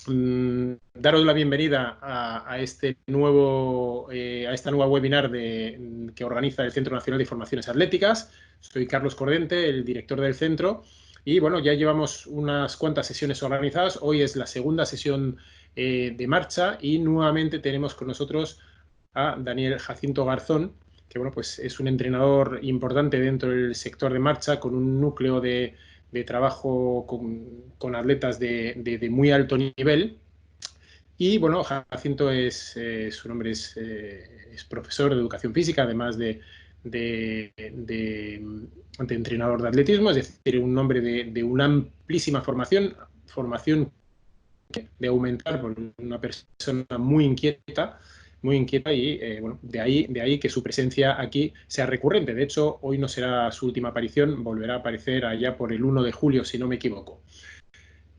daros la bienvenida a esta nueva webinar que organiza el Centro Nacional de Formaciones Atléticas. Soy Carlos Cordente, el director del centro, y bueno, ya llevamos unas cuantas sesiones organizadas. Hoy es la segunda sesión de marcha y nuevamente tenemos con nosotros a Daniel Jacinto Garzón, que bueno, pues es un entrenador importante dentro del sector de marcha, con un núcleo de trabajo con atletas de muy alto nivel. Y bueno, Jacinto su nombre es profesor de educación física, además de entrenador de atletismo, es decir, un hombre de una amplísima formación de aumentar por una persona muy inquieta y bueno, de ahí que su presencia aquí sea recurrente. De hecho, hoy no será su última aparición, volverá a aparecer allá por el 1 de julio, si no me equivoco.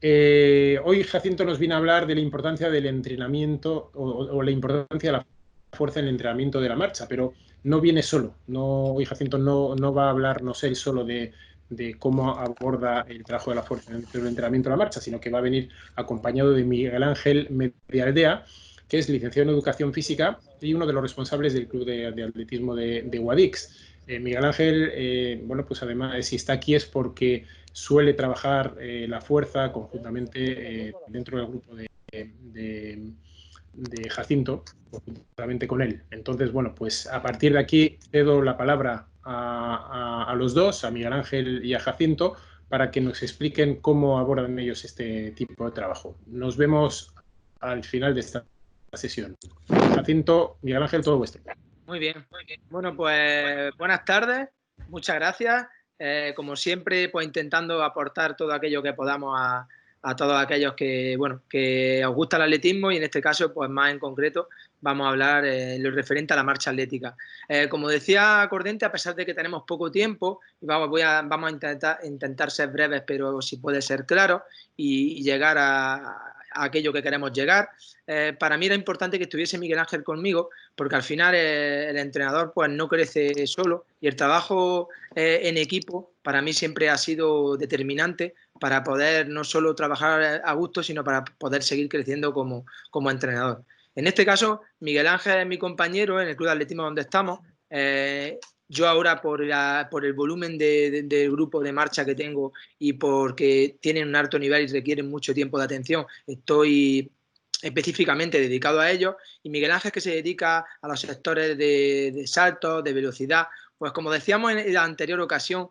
Hoy Jacinto nos viene a hablar de la importancia del entrenamiento o la importancia de la fuerza en el entrenamiento de la marcha, pero no viene solo. Hoy Jacinto no va a hablarnos él solo de cómo aborda el trabajo de la fuerza dentro del entrenamiento de la marcha, sino que va a venir acompañado de Miguel Ángel Medialdea, que es licenciado en Educación Física y uno de los responsables del Club de Atletismo de Guadix. Miguel Ángel, bueno, pues además, si está aquí es porque suele trabajar la fuerza conjuntamente dentro del grupo de Jacinto, conjuntamente con él. Entonces, bueno, pues a partir de aquí cedo la palabra a los dos, a Miguel Ángel y a Jacinto, para que nos expliquen cómo abordan ellos este tipo de trabajo. Nos vemos al final de esta sesión. Jacinto, Miguel Ángel, todo vuestro. Muy bien. Bueno, pues buenas tardes. Muchas gracias. Como siempre, pues intentando aportar todo aquello que podamos a todos aquellos que, bueno, que os gusta el atletismo, y en este caso, pues más en concreto, vamos a hablar lo referente a la marcha atlética. Como decía Cordente, a pesar de que tenemos poco tiempo, vamos a intentar ser breves, pero si puede ser claro, y llegar a aquello que queremos llegar. Para mí era importante que estuviese Miguel Ángel conmigo, porque al final el entrenador pues no crece solo, y el trabajo en equipo para mí siempre ha sido determinante para poder no solo trabajar a gusto, sino para poder seguir creciendo como entrenador. En este caso, Miguel Ángel es mi compañero en el club de atletismo donde estamos. Yo ahora por el volumen del grupo de marcha que tengo y porque tienen un alto nivel y requieren mucho tiempo de atención, estoy específicamente dedicado a ellos, y Miguel Ángel, que se dedica a los sectores de saltos, de velocidad. Pues como decíamos en la anterior ocasión,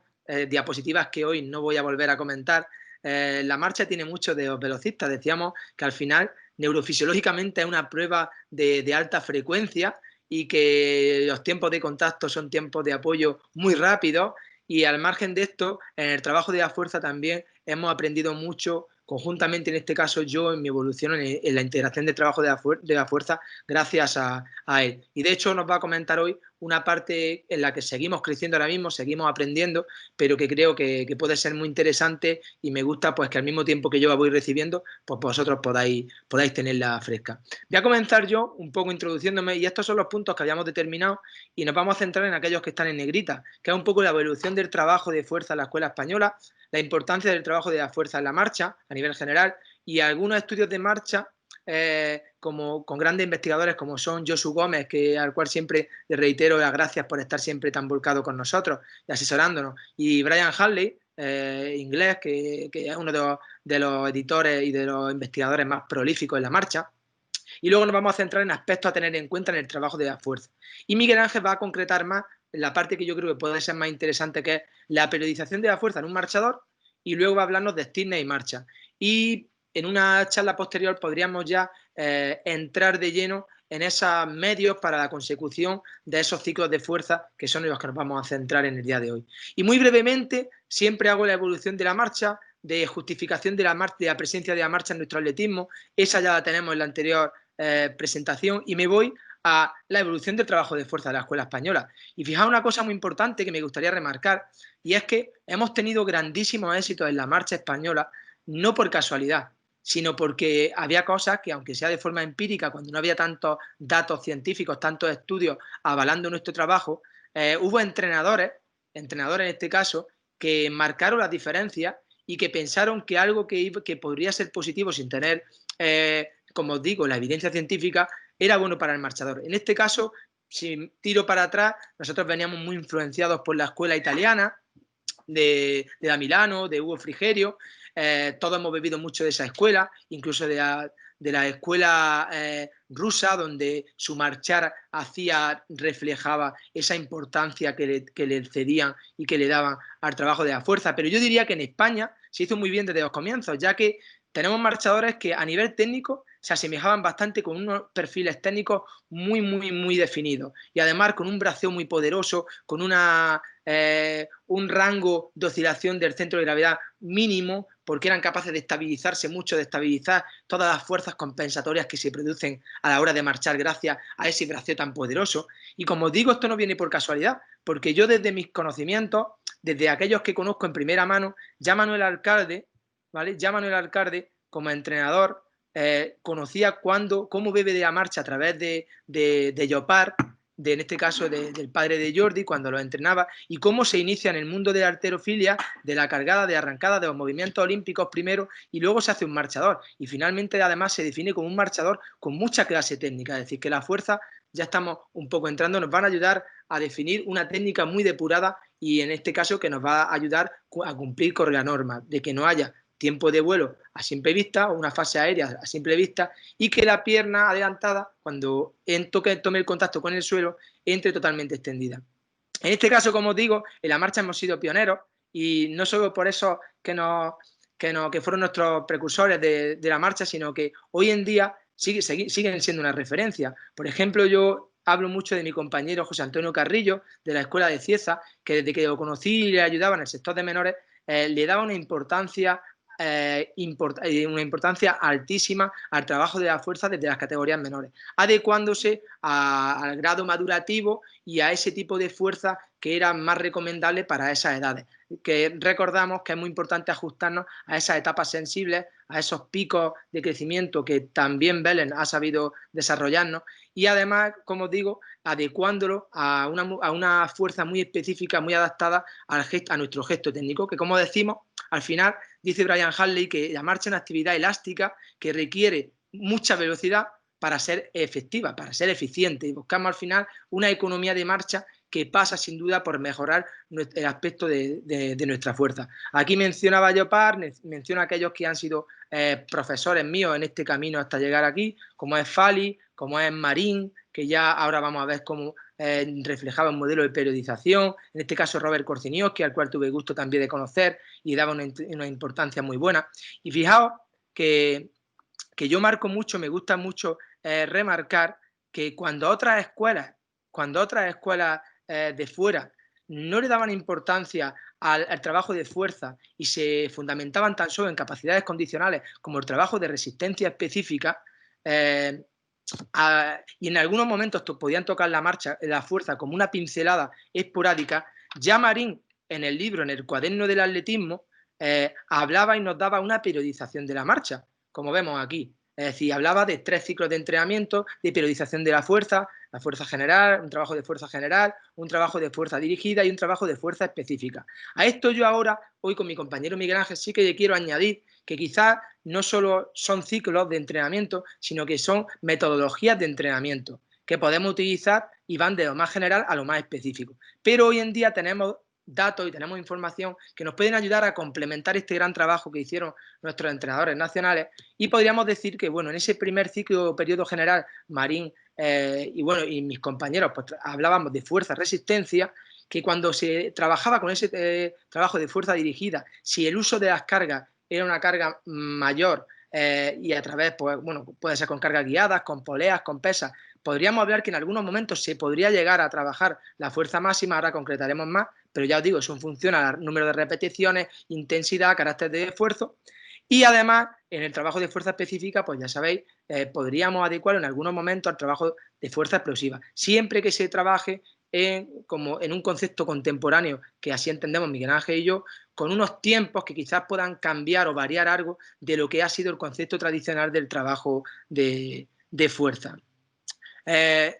diapositivas que hoy no voy a volver a comentar, la marcha tiene mucho de los velocistas. Decíamos que al final neurofisiológicamente es una prueba de alta frecuencia, y que los tiempos de contacto son tiempos de apoyo muy rápidos, y al margen de esto, en el trabajo de la fuerza también hemos aprendido mucho conjuntamente, en este caso yo, en mi evolución en la integración del trabajo de la fuerza, gracias a él. Y de hecho nos va a comentar hoy una parte en la que seguimos creciendo ahora mismo, seguimos aprendiendo, pero que creo que puede ser muy interesante, y me gusta pues que al mismo tiempo que yo la voy recibiendo, pues vosotros podáis tenerla fresca. Voy a comenzar yo un poco introduciéndome, y estos son los puntos que habíamos determinado, y nos vamos a centrar en aquellos que están en negrita, que es un poco la evolución del trabajo de fuerza en la escuela española, la importancia del trabajo de la fuerza en la marcha a nivel general, y algunos estudios de marcha como con grandes investigadores como son Josu Gómez, al cual siempre le reitero las gracias por estar siempre tan volcado con nosotros y asesorándonos, y Brian Hadley, inglés, que es uno de los editores y de los investigadores más prolíficos en la marcha. Y luego nos vamos a centrar en aspectos a tener en cuenta en el trabajo de la fuerza. Y Miguel Ángel va a concretar más la parte que yo creo que puede ser más interesante, que es la periodización de la fuerza en un marchador, y luego va a hablarnos de stiffness y marcha. Y en una charla posterior podríamos ya entrar de lleno en esos medios para la consecución de esos ciclos de fuerza, que son en los que nos vamos a centrar en el día de hoy. Y muy brevemente, siempre hago la evolución de la marcha, de justificación de la presencia de la marcha en nuestro atletismo. Esa ya la tenemos en la anterior presentación, y me voy a la evolución del trabajo de fuerza de la escuela española. Y fijaos una cosa muy importante que me gustaría remarcar, y es que hemos tenido grandísimos éxitos en la marcha española, no por casualidad, sino porque había cosas que, aunque sea de forma empírica, cuando no había tantos datos científicos, tantos estudios avalando nuestro trabajo, hubo entrenadores en este caso, que marcaron las diferencias y que pensaron que algo que podría ser positivo sin tener como os digo, la evidencia científica era bueno para el marchador. En este caso, si tiro para atrás, nosotros veníamos muy influenciados por la escuela italiana, de Da Milano, de Hugo Frigerio. Todos hemos bebido mucho de esa escuela, incluso de la escuela rusa, donde su marchar reflejaba esa importancia que le cedían y que le daban al trabajo de la fuerza. Pero yo diría que en España se hizo muy bien desde los comienzos, ya que tenemos marchadores que a nivel técnico se asemejaban bastante, con unos perfiles técnicos muy definidos, y además con un braceo muy poderoso, con un rango de oscilación del centro de gravedad mínimo, porque eran capaces de estabilizarse mucho, de estabilizar todas las fuerzas compensatorias que se producen a la hora de marchar gracias a ese braceo tan poderoso. Y como os digo, esto no viene por casualidad, porque yo, desde mis conocimientos, desde aquellos que conozco en primera mano, ya Manuel Alcalde, ¿vale? Ya Manuel Alcalde, como entrenador, conocía cómo bebe de la marcha a través de Llopart, en este caso del padre de Jordi, cuando lo entrenaba, y cómo se inicia en el mundo de la halterofilia, de la cargada, de arrancada, de los movimientos olímpicos primero, y luego se hace un marchador, y finalmente además se define como un marchador con mucha clase técnica. Es decir, que la fuerza, ya estamos un poco entrando, nos van a ayudar a definir una técnica muy depurada, y en este caso que nos va a ayudar a cumplir con la norma de que no haya tiempo de vuelo a simple vista, o una fase aérea a simple vista, y que la pierna adelantada, cuando tome el contacto con el suelo, entre totalmente extendida. En este caso, como os digo, en la marcha hemos sido pioneros, y no solo por eso que fueron nuestros precursores de la marcha, sino que hoy en día siguen siendo una referencia. Por ejemplo, yo hablo mucho de mi compañero José Antonio Carrillo, de la Escuela de Cieza, que desde que lo conocí y le ayudaba en el sector de menores, le daba una importancia altísima al trabajo de la fuerza desde las categorías menores, adecuándose al grado madurativo y a ese tipo de fuerza que era más recomendable para esas edades. Que recordamos que es muy importante ajustarnos a esas etapas sensibles, a esos picos de crecimiento que también Belén ha sabido desarrollarnos, y además, como os digo, adecuándolo a una fuerza muy específica, muy adaptada a nuestro gesto técnico, que, como decimos, al final dice Brian Hartley que la marcha es una actividad elástica que requiere mucha velocidad para ser efectiva, para ser eficiente, y buscamos al final una economía de marcha que pasa sin duda por mejorar el aspecto de nuestra fuerza. Aquí mencionaba Llopart, menciono a aquellos que han sido profesores míos en este camino hasta llegar aquí, como es Fali, como es Marín, que ya ahora vamos a ver cómo reflejaba un modelo de periodización, en este caso Robert Korczynowski, al cual tuve gusto también de conocer y daba una importancia muy buena. Y fijaos que yo marco mucho, me gusta mucho remarcar que cuando otras escuelas de fuera no le daban importancia al trabajo de fuerza y se fundamentaban tan solo en capacidades condicionales como el trabajo de resistencia específica, y en algunos momentos podían tocar la fuerza como una pincelada esporádica, ya Marín, en el libro, en el cuaderno del atletismo, hablaba y nos daba una periodización de la marcha, como vemos aquí. Es decir, hablaba de 3 ciclos de entrenamiento, de periodización de la fuerza general, un trabajo de fuerza general, un trabajo de fuerza dirigida y un trabajo de fuerza específica. A esto yo ahora, hoy con mi compañero Miguel Ángel, sí que le quiero añadir que quizás no solo son ciclos de entrenamiento, sino que son metodologías de entrenamiento que podemos utilizar y van de lo más general a lo más específico. Pero hoy en día tenemos datos y tenemos información que nos pueden ayudar a complementar este gran trabajo que hicieron nuestros entrenadores nacionales, y podríamos decir que, bueno, en ese primer ciclo o periodo general, Marín y mis compañeros, pues hablábamos de fuerza-resistencia, que cuando se trabajaba con ese trabajo de fuerza dirigida, si el uso de las cargas era una carga mayor y a través, pues bueno, puede ser con cargas guiadas, con poleas, con pesas, podríamos hablar que en algunos momentos se podría llegar a trabajar la fuerza máxima, ahora concretaremos más, pero ya os digo, eso funciona al número de repeticiones, intensidad, carácter de esfuerzo. Y además, en el trabajo de fuerza específica, pues ya sabéis, podríamos adecuarlo en algunos momentos al trabajo de fuerza explosiva, siempre que se trabaje como en un concepto contemporáneo, que así entendemos Miguel Ángel y yo, con unos tiempos que quizás puedan cambiar o variar algo de lo que ha sido el concepto tradicional del trabajo de fuerza.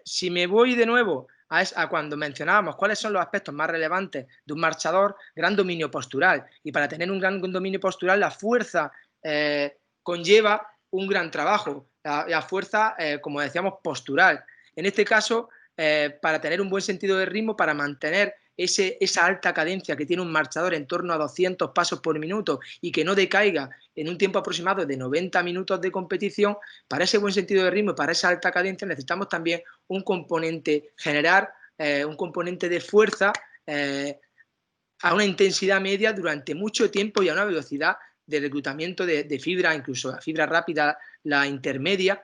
Si me voy de nuevo a cuando mencionábamos cuáles son los aspectos más relevantes de un marchador, gran dominio postural. Y para tener un gran dominio postural, la fuerza conlleva un gran trabajo, la fuerza, como decíamos, postural. En este caso, para tener un buen sentido de ritmo, para mantener esa alta cadencia que tiene un marchador en torno a 200 pasos por minuto y que no decaiga en un tiempo aproximado de 90 minutos de competición, para ese buen sentido de ritmo y para esa alta cadencia necesitamos también un componente generar, un componente de fuerza a una intensidad media durante mucho tiempo y a una velocidad de reclutamiento de fibra, incluso la fibra rápida, la intermedia,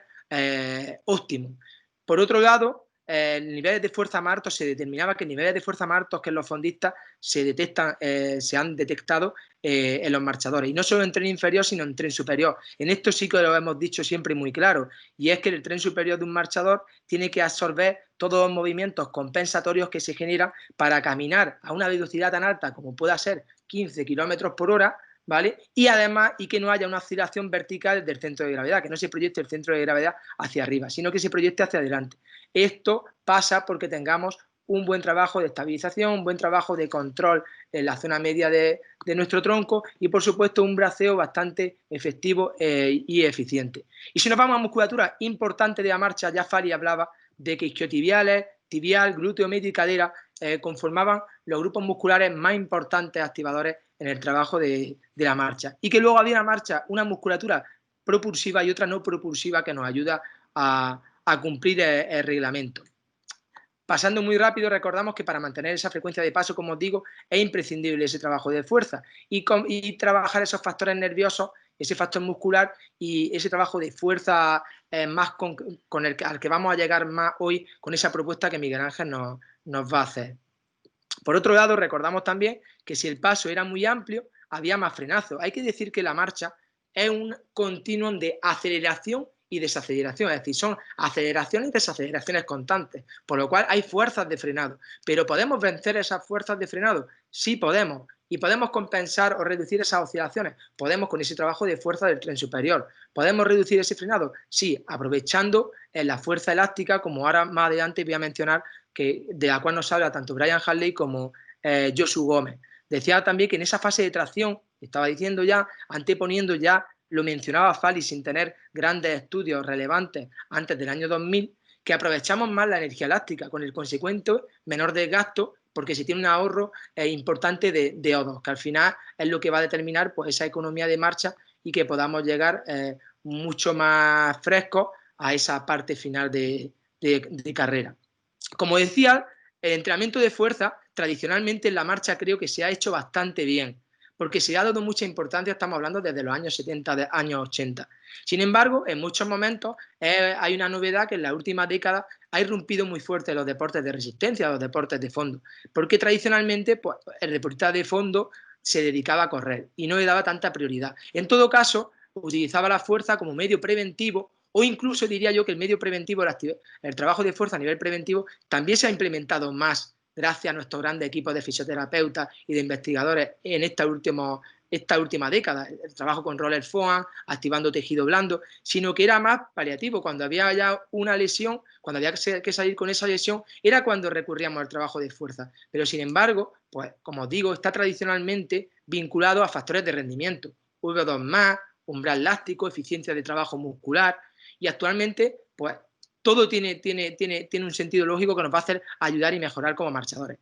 óptimo. Por otro lado, niveles de fuerza Martos, se determinaba que niveles de fuerza Martos que en los fondistas se han detectado en los marchadores, y no solo en tren inferior, sino en tren superior. En esto sí que lo hemos dicho siempre muy claro, y es que el tren superior de un marchador tiene que absorber todos los movimientos compensatorios que se generan para caminar a una velocidad tan alta como pueda ser 15 kilómetros por hora, ¿vale? Y además, y que no haya una oscilación vertical del centro de gravedad, que no se proyecte el centro de gravedad hacia arriba, sino que se proyecte hacia adelante. Esto pasa porque tengamos un buen trabajo de estabilización, un buen trabajo de control en la zona media de nuestro tronco y, por supuesto, un braceo bastante efectivo y eficiente. Y si nos vamos a musculatura importante de la marcha, ya Fari hablaba de que isquiotibiales, tibial, glúteo medio y cadera conformaban los grupos musculares más importantes activadores en el trabajo de la marcha, y que luego había una musculatura propulsiva y otra no propulsiva que nos ayuda a cumplir el reglamento. Pasando muy rápido, recordamos que para mantener esa frecuencia de paso, como os digo, es imprescindible ese trabajo de fuerza y trabajar esos factores nerviosos, ese factor muscular y ese trabajo de fuerza más al que vamos a llegar más hoy con esa propuesta que Miguel Ángel nos va a hacer. Por otro lado, recordamos también que si el paso era muy amplio, había más frenazo. Hay que decir que la marcha es un continuum de aceleración y desaceleración, es decir, son aceleraciones y desaceleraciones constantes, por lo cual hay fuerzas de frenado. ¿Pero podemos vencer esas fuerzas de frenado? Sí podemos. ¿Y podemos compensar o reducir esas oscilaciones? Podemos con ese trabajo de fuerza del tren superior. ¿Podemos reducir ese frenado? Sí, aprovechando la fuerza elástica, como ahora más adelante voy a mencionar, de la cual nos habla tanto Brian Hartley como Josu Gómez. Decía también que en esa fase de tracción, estaba diciendo ya, anteponiendo ya, lo mencionaba Fali sin tener grandes estudios relevantes antes del año 2000, que aprovechamos más la energía elástica, con el consecuente menor desgasto, porque se tiene un ahorro importante de O2, que al final es lo que va a determinar pues, esa economía de marcha y que podamos llegar mucho más frescos a esa parte final de carrera. Como decía, el entrenamiento de fuerza tradicionalmente en la marcha creo que se ha hecho bastante bien, porque se ha dado mucha importancia, estamos hablando desde los años 70, años 80. Sin embargo, en muchos momentos hay una novedad que en la última década ha irrumpido muy fuerte los deportes de resistencia, los deportes de fondo, porque tradicionalmente pues, el deportista de fondo se dedicaba a correr y no le daba tanta prioridad. En todo caso, utilizaba la fuerza como medio preventivo, o incluso diría yo que el medio preventivo, el trabajo de fuerza a nivel preventivo, también se ha implementado más gracias a nuestros grandes equipos de fisioterapeutas y de investigadores en esta última década, el trabajo con roller foam, activando tejido blando, sino que era más paliativo. Cuando había ya una lesión, cuando había que salir con esa lesión, era cuando recurríamos al trabajo de fuerza. Pero sin embargo, pues como os digo, está tradicionalmente vinculado a factores de rendimiento, V2+, umbral láctico, eficiencia de trabajo muscular, y actualmente, pues todo tiene un sentido lógico que nos va a hacer ayudar y mejorar como marchadores.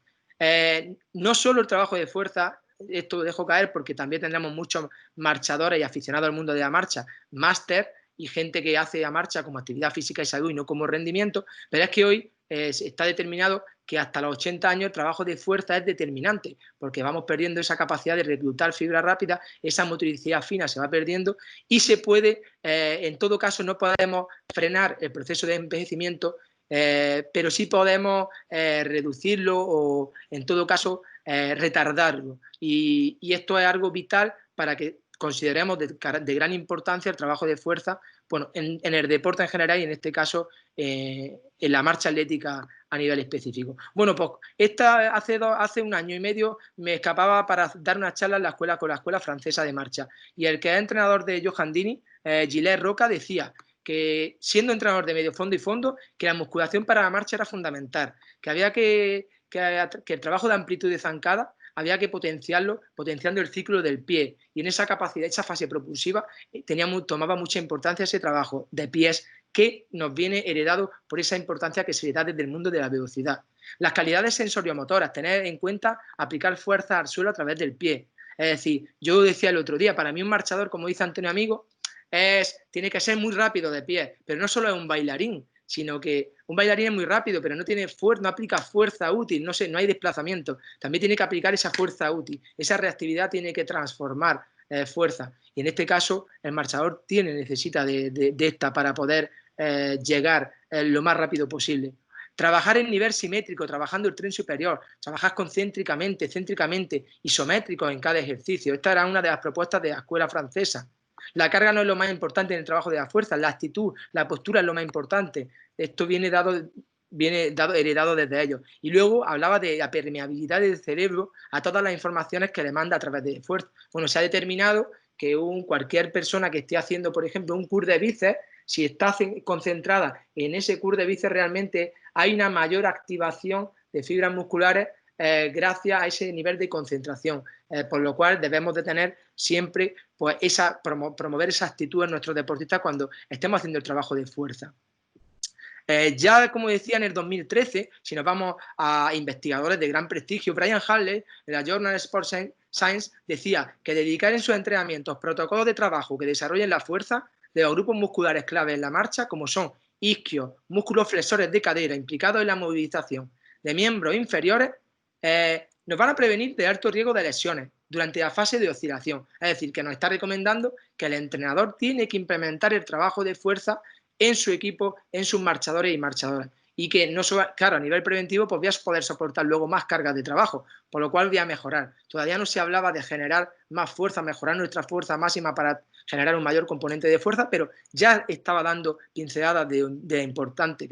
No solo el trabajo de fuerza, esto lo dejo caer porque también tendremos muchos marchadores y aficionados al mundo de la marcha, máster y gente que hace la marcha como actividad física y salud y no como rendimiento, pero es que hoy está determinado que hasta los 80 años el trabajo de fuerza es determinante, porque vamos perdiendo esa capacidad de reclutar fibra rápida, esa motricidad fina se va perdiendo y se puede, en todo caso no podemos frenar el proceso de envejecimiento, pero sí podemos reducirlo o en todo caso retardarlo, y esto es algo vital para que consideremos de gran importancia el trabajo de fuerza, bueno, en el deporte en general y en este caso en la marcha atlética a nivel específico. Bueno, pues hace un año y medio me escapaba para dar una charla en la escuela con la Escuela Francesa de Marcha, y el que es entrenador de Johan Dini, Gilles Roca, decía que siendo entrenador de medio fondo y fondo, que la musculación para la marcha era fundamental, que había que el trabajo de amplitud de zancada había que potenciarlo, potenciando el ciclo del pie. Y en esa capacidad, esa fase propulsiva, tomaba mucha importancia ese trabajo de pies que nos viene heredado por esa importancia que se le da desde el mundo de la velocidad. Las calidades sensoriomotoras, tener en cuenta aplicar fuerza al suelo a través del pie. Es decir, yo decía el otro día, para mí un marchador, como dice Antonio Amigo, tiene que ser muy rápido de pie, pero no solo es un bailarín, sino que un bailarín es muy rápido, pero no aplica fuerza útil, no hay desplazamiento. También tiene que aplicar esa fuerza útil. Esa reactividad tiene que transformar fuerza. Y en este caso, el marchador necesita de esta para poder llegar lo más rápido posible. Trabajar en nivel simétrico, trabajando el tren superior, trabajar concéntricamente, céntricamente, isométrico en cada ejercicio. Esta era una de las propuestas de la escuela francesa. La carga no es lo más importante en el trabajo de la fuerza, la actitud, la postura es lo más importante. Esto viene heredado desde ellos. Y luego hablaba de la permeabilidad del cerebro a todas las informaciones que le manda a través de fuerza. Bueno, se ha determinado que cualquier persona que esté haciendo, por ejemplo, un curl de bíceps, si está concentrada en ese curl de bíceps, realmente hay una mayor activación de fibras musculares gracias a ese nivel de concentración, por lo cual debemos de tener siempre pues, promover esa actitud en nuestros deportistas cuando estemos haciendo el trabajo de fuerza. Ya, como decía, en el 2013, si nos vamos a investigadores de gran prestigio, Brian Hartley, en la Journal Sports Science, decía que dedicar en sus entrenamientos protocolos de trabajo que desarrollen la fuerza de los grupos musculares clave en la marcha, como son isquios, músculos flexores de cadera implicados en la movilización de miembros inferiores, nos van a prevenir de alto riesgo de lesiones durante la fase de oscilación. Es decir, que nos está recomendando que el entrenador tiene que implementar el trabajo de fuerza en su equipo, en sus marchadores y marchadoras. Y que, no solo, claro, a nivel preventivo, pues voy a poder soportar luego más cargas de trabajo, por lo cual voy a mejorar. Todavía no se hablaba de generar más fuerza, mejorar nuestra fuerza máxima para generar un mayor componente de fuerza, pero ya estaba dando pinceladas de lo importante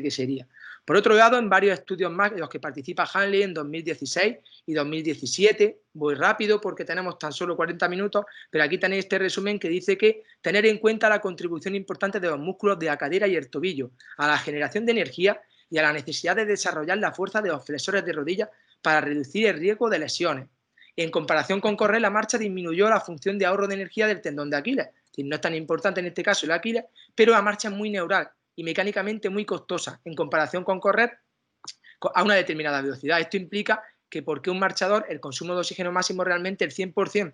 que sería. Por otro lado, en varios estudios más en los que participa Hanley en 2016 y 2017, voy rápido porque tenemos tan solo 40 minutos, pero aquí tenéis este resumen que dice que tener en cuenta la contribución importante de los músculos de la cadera y el tobillo a la generación de energía y a la necesidad de desarrollar la fuerza de los flexores de rodilla para reducir el riesgo de lesiones. En comparación con correr, la marcha disminuyó la función de ahorro de energía del tendón de Aquiles. Es decir, no es tan importante en este caso el Aquiles, pero la marcha es muy neural y mecánicamente muy costosa en comparación con correr a una determinada velocidad. Esto implica que porque un marchador, el consumo de oxígeno máximo realmente el 100%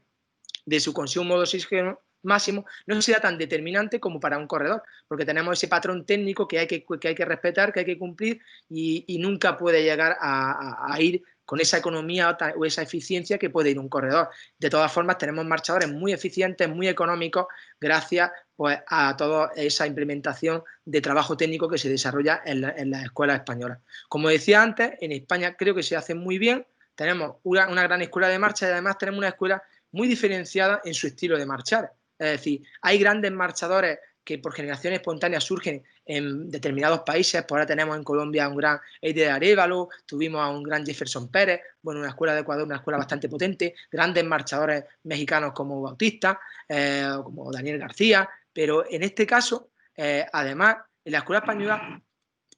de su consumo de oxígeno máximo no sea tan determinante como para un corredor, porque tenemos ese patrón técnico que hay que respetar, que hay que cumplir y nunca puede llegar a ir con esa economía o esa eficiencia que puede ir un corredor. De todas formas, tenemos marchadores muy eficientes, muy económicos, gracias pues, a toda esa implementación de trabajo técnico que se desarrolla en las escuelas españolas. Como decía antes, en España creo que se hace muy bien, tenemos una gran escuela de marcha y además tenemos una escuela muy diferenciada en su estilo de marchar. Es decir, hay grandes marchadores que por generación espontánea surgen en determinados países. Por ahora tenemos en Colombia a un gran Eider Arévalo, tuvimos a un gran Jefferson Pérez, bueno, una escuela de Ecuador, una escuela bastante potente, grandes marchadores mexicanos como Bautista, como Daniel García, pero en este caso, además, en la escuela española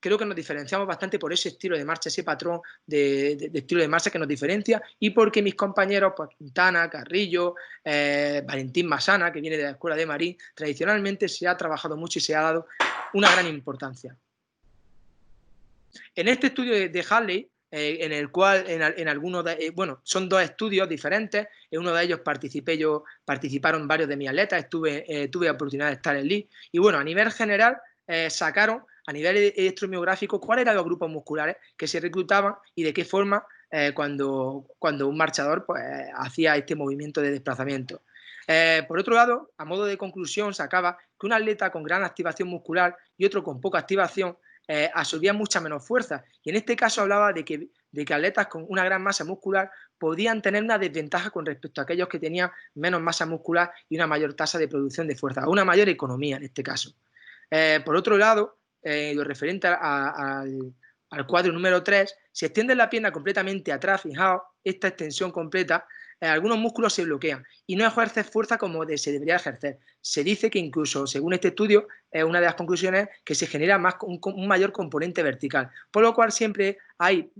creo que nos diferenciamos bastante por ese estilo de marcha, ese patrón de estilo de marcha que nos diferencia y porque mis compañeros, pues Quintana, Carrillo, Valentín Masana, que viene de la Escuela de Marín, tradicionalmente se ha trabajado mucho y se ha dado una gran importancia. En este estudio de Hartley, en el cual en algunos bueno, son dos estudios diferentes, en uno de ellos participaron varios de mis atletas, tuve la oportunidad de estar en Lee, y bueno, a nivel general sacaron a nivel electromiográfico cuáles eran los grupos musculares que se reclutaban y de qué forma cuando un marchador pues, hacía este movimiento de desplazamiento. Por otro lado, a modo de conclusión, sacaba que un atleta con gran activación muscular y otro con poca activación absorbían mucha menos fuerza. Y en este caso hablaba de que atletas con una gran masa muscular podían tener una desventaja con respecto a aquellos que tenían menos masa muscular y una mayor tasa de producción de fuerza, o una mayor economía en este caso. Por otro lado, lo referente al cuadro número 3, si extiendes la pierna completamente atrás, fijaos, esta extensión completa, algunos músculos se bloquean y no ejerces fuerza como se debería ejercer. Se dice que incluso, según este estudio, una de las conclusiones es que se genera un mayor componente vertical, por lo cual siempre hay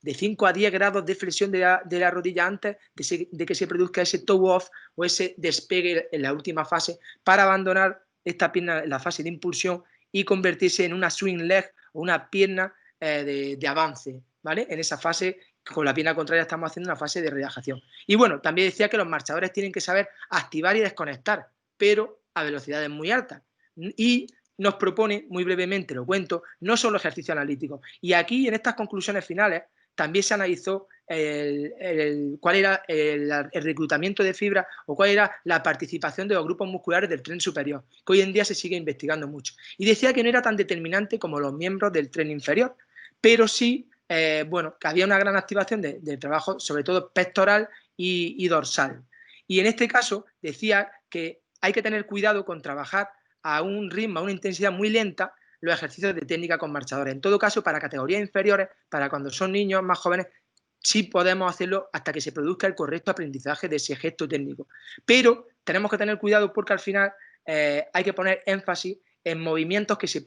de 5 a 10 grados de flexión de la rodilla antes de que se produzca ese toe off o ese despegue en la última fase para abandonar esta pierna en la fase de impulsión y convertirse en una swing leg o una pierna de avance, ¿vale? En esa fase, con la pierna contraria estamos haciendo una fase de relajación. Y bueno, también decía que los marchadores tienen que saber activar y desconectar, pero a velocidades muy altas. Y nos propone, muy brevemente lo cuento, no solo ejercicio analítico. Y aquí, en estas conclusiones finales, también se analizó cuál era el reclutamiento de fibra o cuál era la participación de los grupos musculares del tren superior, que hoy en día se sigue investigando mucho. Y decía que no era tan determinante como los miembros del tren inferior, pero sí, bueno, que había una gran activación de trabajo, sobre todo pectoral y dorsal. Y en este caso decía que hay que tener cuidado con trabajar a un ritmo, a una intensidad muy lenta, los ejercicios de técnica con marchadores. En todo caso, para categorías inferiores, para cuando son niños más jóvenes, sí podemos hacerlo hasta que se produzca el correcto aprendizaje de ese gesto técnico. Pero tenemos que tener cuidado porque al final hay que poner énfasis en movimientos que se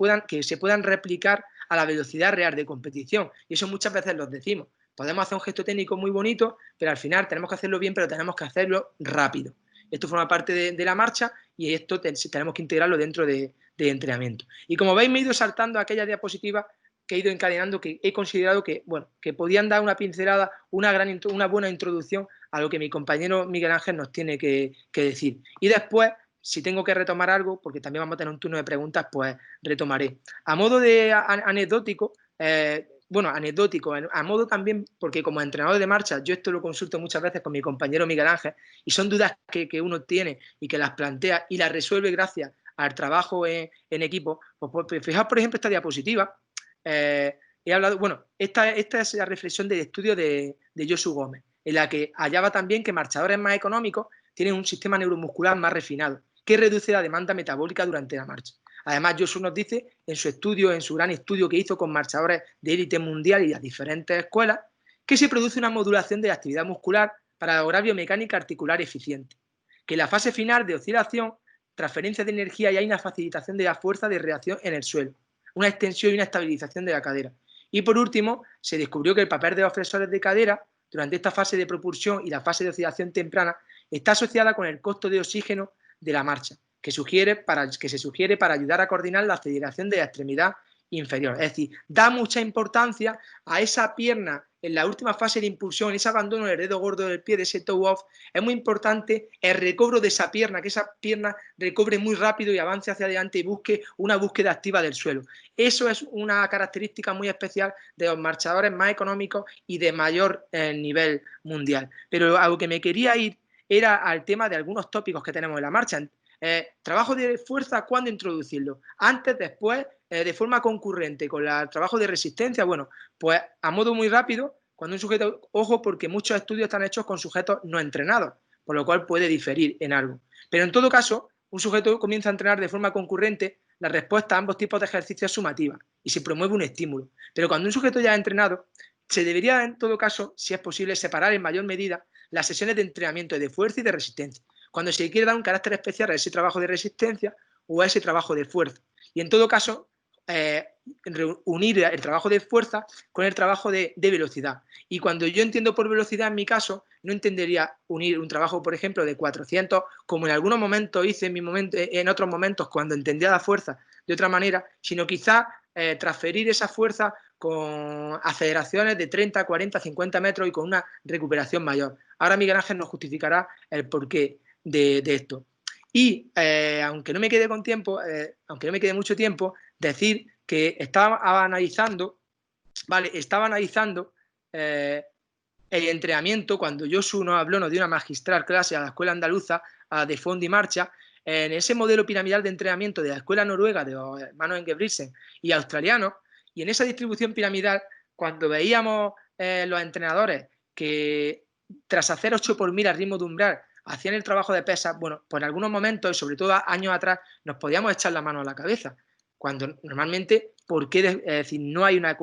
puedan replicar a la velocidad real de competición. Y eso muchas veces los decimos. Podemos hacer un gesto técnico muy bonito, pero al final tenemos que hacerlo bien, pero tenemos que hacerlo rápido. Esto forma parte de la marcha y esto tenemos que integrarlo dentro de entrenamiento. Y como veis, me he ido saltando aquella diapositiva que he ido encadenando, que he considerado que, bueno, que podían dar una pincelada, una buena introducción a lo que mi compañero Miguel Ángel nos tiene que decir. Y después, si tengo que retomar algo, porque también vamos a tener un turno de preguntas, pues retomaré. A modo de anecdótico, bueno, anecdótico, a modo también, porque como entrenador de marcha, yo esto lo consulto muchas veces con mi compañero Miguel Ángel, y son dudas que uno tiene y que las plantea y las resuelve gracias al trabajo en equipo. Pues fijaos, por ejemplo, esta diapositiva. He hablado, bueno, esta es la reflexión del estudio de Josu Gómez, en la que hallaba también que marchadores más económicos tienen un sistema neuromuscular más refinado, que reduce la demanda metabólica durante la marcha. Además, Josu nos dice en su estudio, en su gran estudio que hizo con marchadores de élite mundial y las diferentes escuelas, que se produce una modulación de la actividad muscular para lograr biomecánica articular eficiente, que en la fase final de oscilación, transferencia de energía y hay una facilitación de la fuerza de reacción en el suelo, una extensión y una estabilización de la cadera. Y por último, se descubrió que el papel de los flexores de cadera durante esta fase de propulsión y la fase de oscilación temprana está asociada con el costo de oxígeno de la marcha, que se sugiere para ayudar a coordinar la aceleración de la extremidad inferior. Es decir, da mucha importancia a esa pierna en la última fase de impulsión, ese abandono del dedo gordo del pie, de ese toe off. Es muy importante el recobro de esa pierna, que esa pierna recobre muy rápido y avance hacia adelante y busque una búsqueda activa del suelo. Eso es una característica muy especial de los marchadores más económicos y de mayor nivel mundial. Pero a lo que me quería ir era al tema de algunos tópicos que tenemos en la marcha. Trabajo de fuerza, ¿cuándo introducirlo? Antes, después, de forma concurrente con el trabajo de resistencia. Bueno, pues a modo muy rápido, cuando un sujeto, ojo, porque muchos estudios están hechos con sujetos no entrenados, por lo cual puede diferir en algo. Pero en todo caso, un sujeto comienza a entrenar de forma concurrente, la respuesta a ambos tipos de ejercicios es sumativa y se promueve un estímulo. Pero cuando un sujeto ya ha entrenado, se debería, en todo caso, si es posible, separar en mayor medida las sesiones de entrenamiento de fuerza y de resistencia, cuando se quiere dar un carácter especial a ese trabajo de resistencia o a ese trabajo de fuerza. Y en todo caso, unir el trabajo de fuerza con el trabajo de velocidad. Y cuando yo entiendo por velocidad, en mi caso, no entendería unir un trabajo, por ejemplo, de 400, como en algunos momentos hice en otros momentos, cuando entendía la fuerza de otra manera, sino quizás transferir esa fuerza con aceleraciones de 30, 40, 50 metros y con una recuperación mayor. Ahora Miguel Ángel nos justificará el porqué de esto. Y aunque no me quede con tiempo, aunque no me quede mucho tiempo, decir que estaba analizando el entrenamiento cuando Josu nos dio una magistral clase a la Escuela Andaluza de Fondo y Marcha, en ese modelo piramidal de entrenamiento de la Escuela Noruega de los hermanos Ingebrigtsen y australianos, y en esa distribución piramidal, cuando veíamos los entrenadores que tras hacer 8 por 1000 al ritmo de umbral hacían el trabajo de pesas, bueno, pues en algunos momentos, y sobre todo años atrás, nos podíamos echar la mano a la cabeza, cuando normalmente, ¿por qué? Es decir, no había una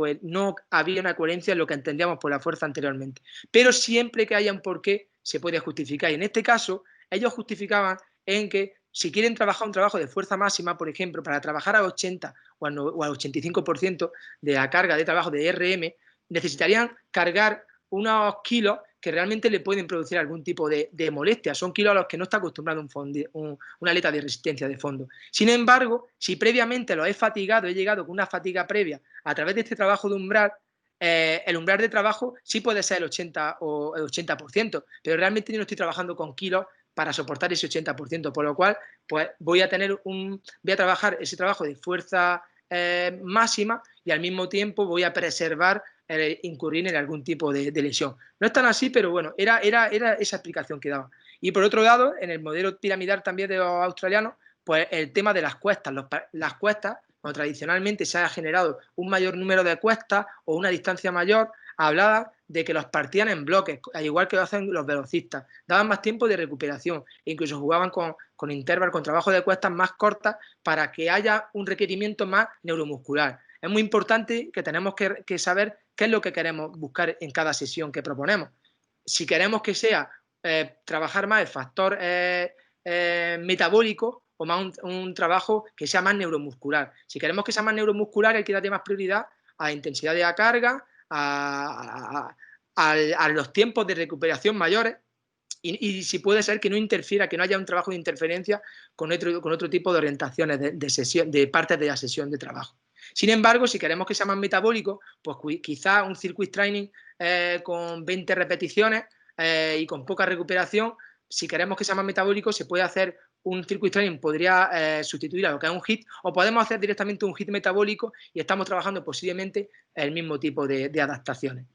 coherencia en lo que entendíamos por la fuerza anteriormente. Pero siempre que haya un porqué, se puede justificar. Y en este caso, ellos justificaban en que si quieren trabajar un trabajo de fuerza máxima, por ejemplo, para trabajar al 80 o al 85% de la carga de trabajo de RM, necesitarían cargar unos kilos que realmente le pueden producir algún tipo de molestia. Son kilos a los que no está acostumbrado un atleta de resistencia de fondo. Sin embargo, si previamente lo he fatigado, he llegado con una fatiga previa a través de este trabajo de umbral, el umbral de trabajo sí puede ser el 80 o el 80%, pero realmente yo no estoy trabajando con kilos para soportar ese 80%, por lo cual pues voy a trabajar ese trabajo de fuerza máxima y al mismo tiempo voy a preservar incurrir en algún tipo de lesión. No es tan así, pero bueno, era esa explicación que daba. Y por otro lado, en el modelo piramidal también de los australianos, pues el tema de las cuestas. Las cuestas, cuando tradicionalmente se ha generado un mayor número de cuestas o una distancia mayor, hablaban de que los partían en bloques, al igual que lo hacen los velocistas. Daban más tiempo de recuperación e incluso jugaban con intervalos, con trabajo de cuestas más cortas para que haya un requerimiento más neuromuscular. Es muy importante que tenemos que saber qué es lo que queremos buscar en cada sesión que proponemos. Si queremos que sea trabajar más el factor metabólico o más un trabajo que sea más neuromuscular. Si queremos que sea más neuromuscular, hay que darle más prioridad a la intensidad de la carga, a los tiempos de recuperación mayores y si puede ser que no interfiera, que no haya un trabajo de interferencia con otro tipo de orientaciones de partes de la sesión de trabajo. Sin embargo, si queremos que sea más metabólico, pues quizá un circuit training con 20 repeticiones y con poca recuperación, si queremos que sea más metabólico, se puede hacer un circuit training, podría sustituir a lo que es un HIIT, o podemos hacer directamente un HIIT metabólico y estamos trabajando posiblemente el mismo tipo de adaptaciones.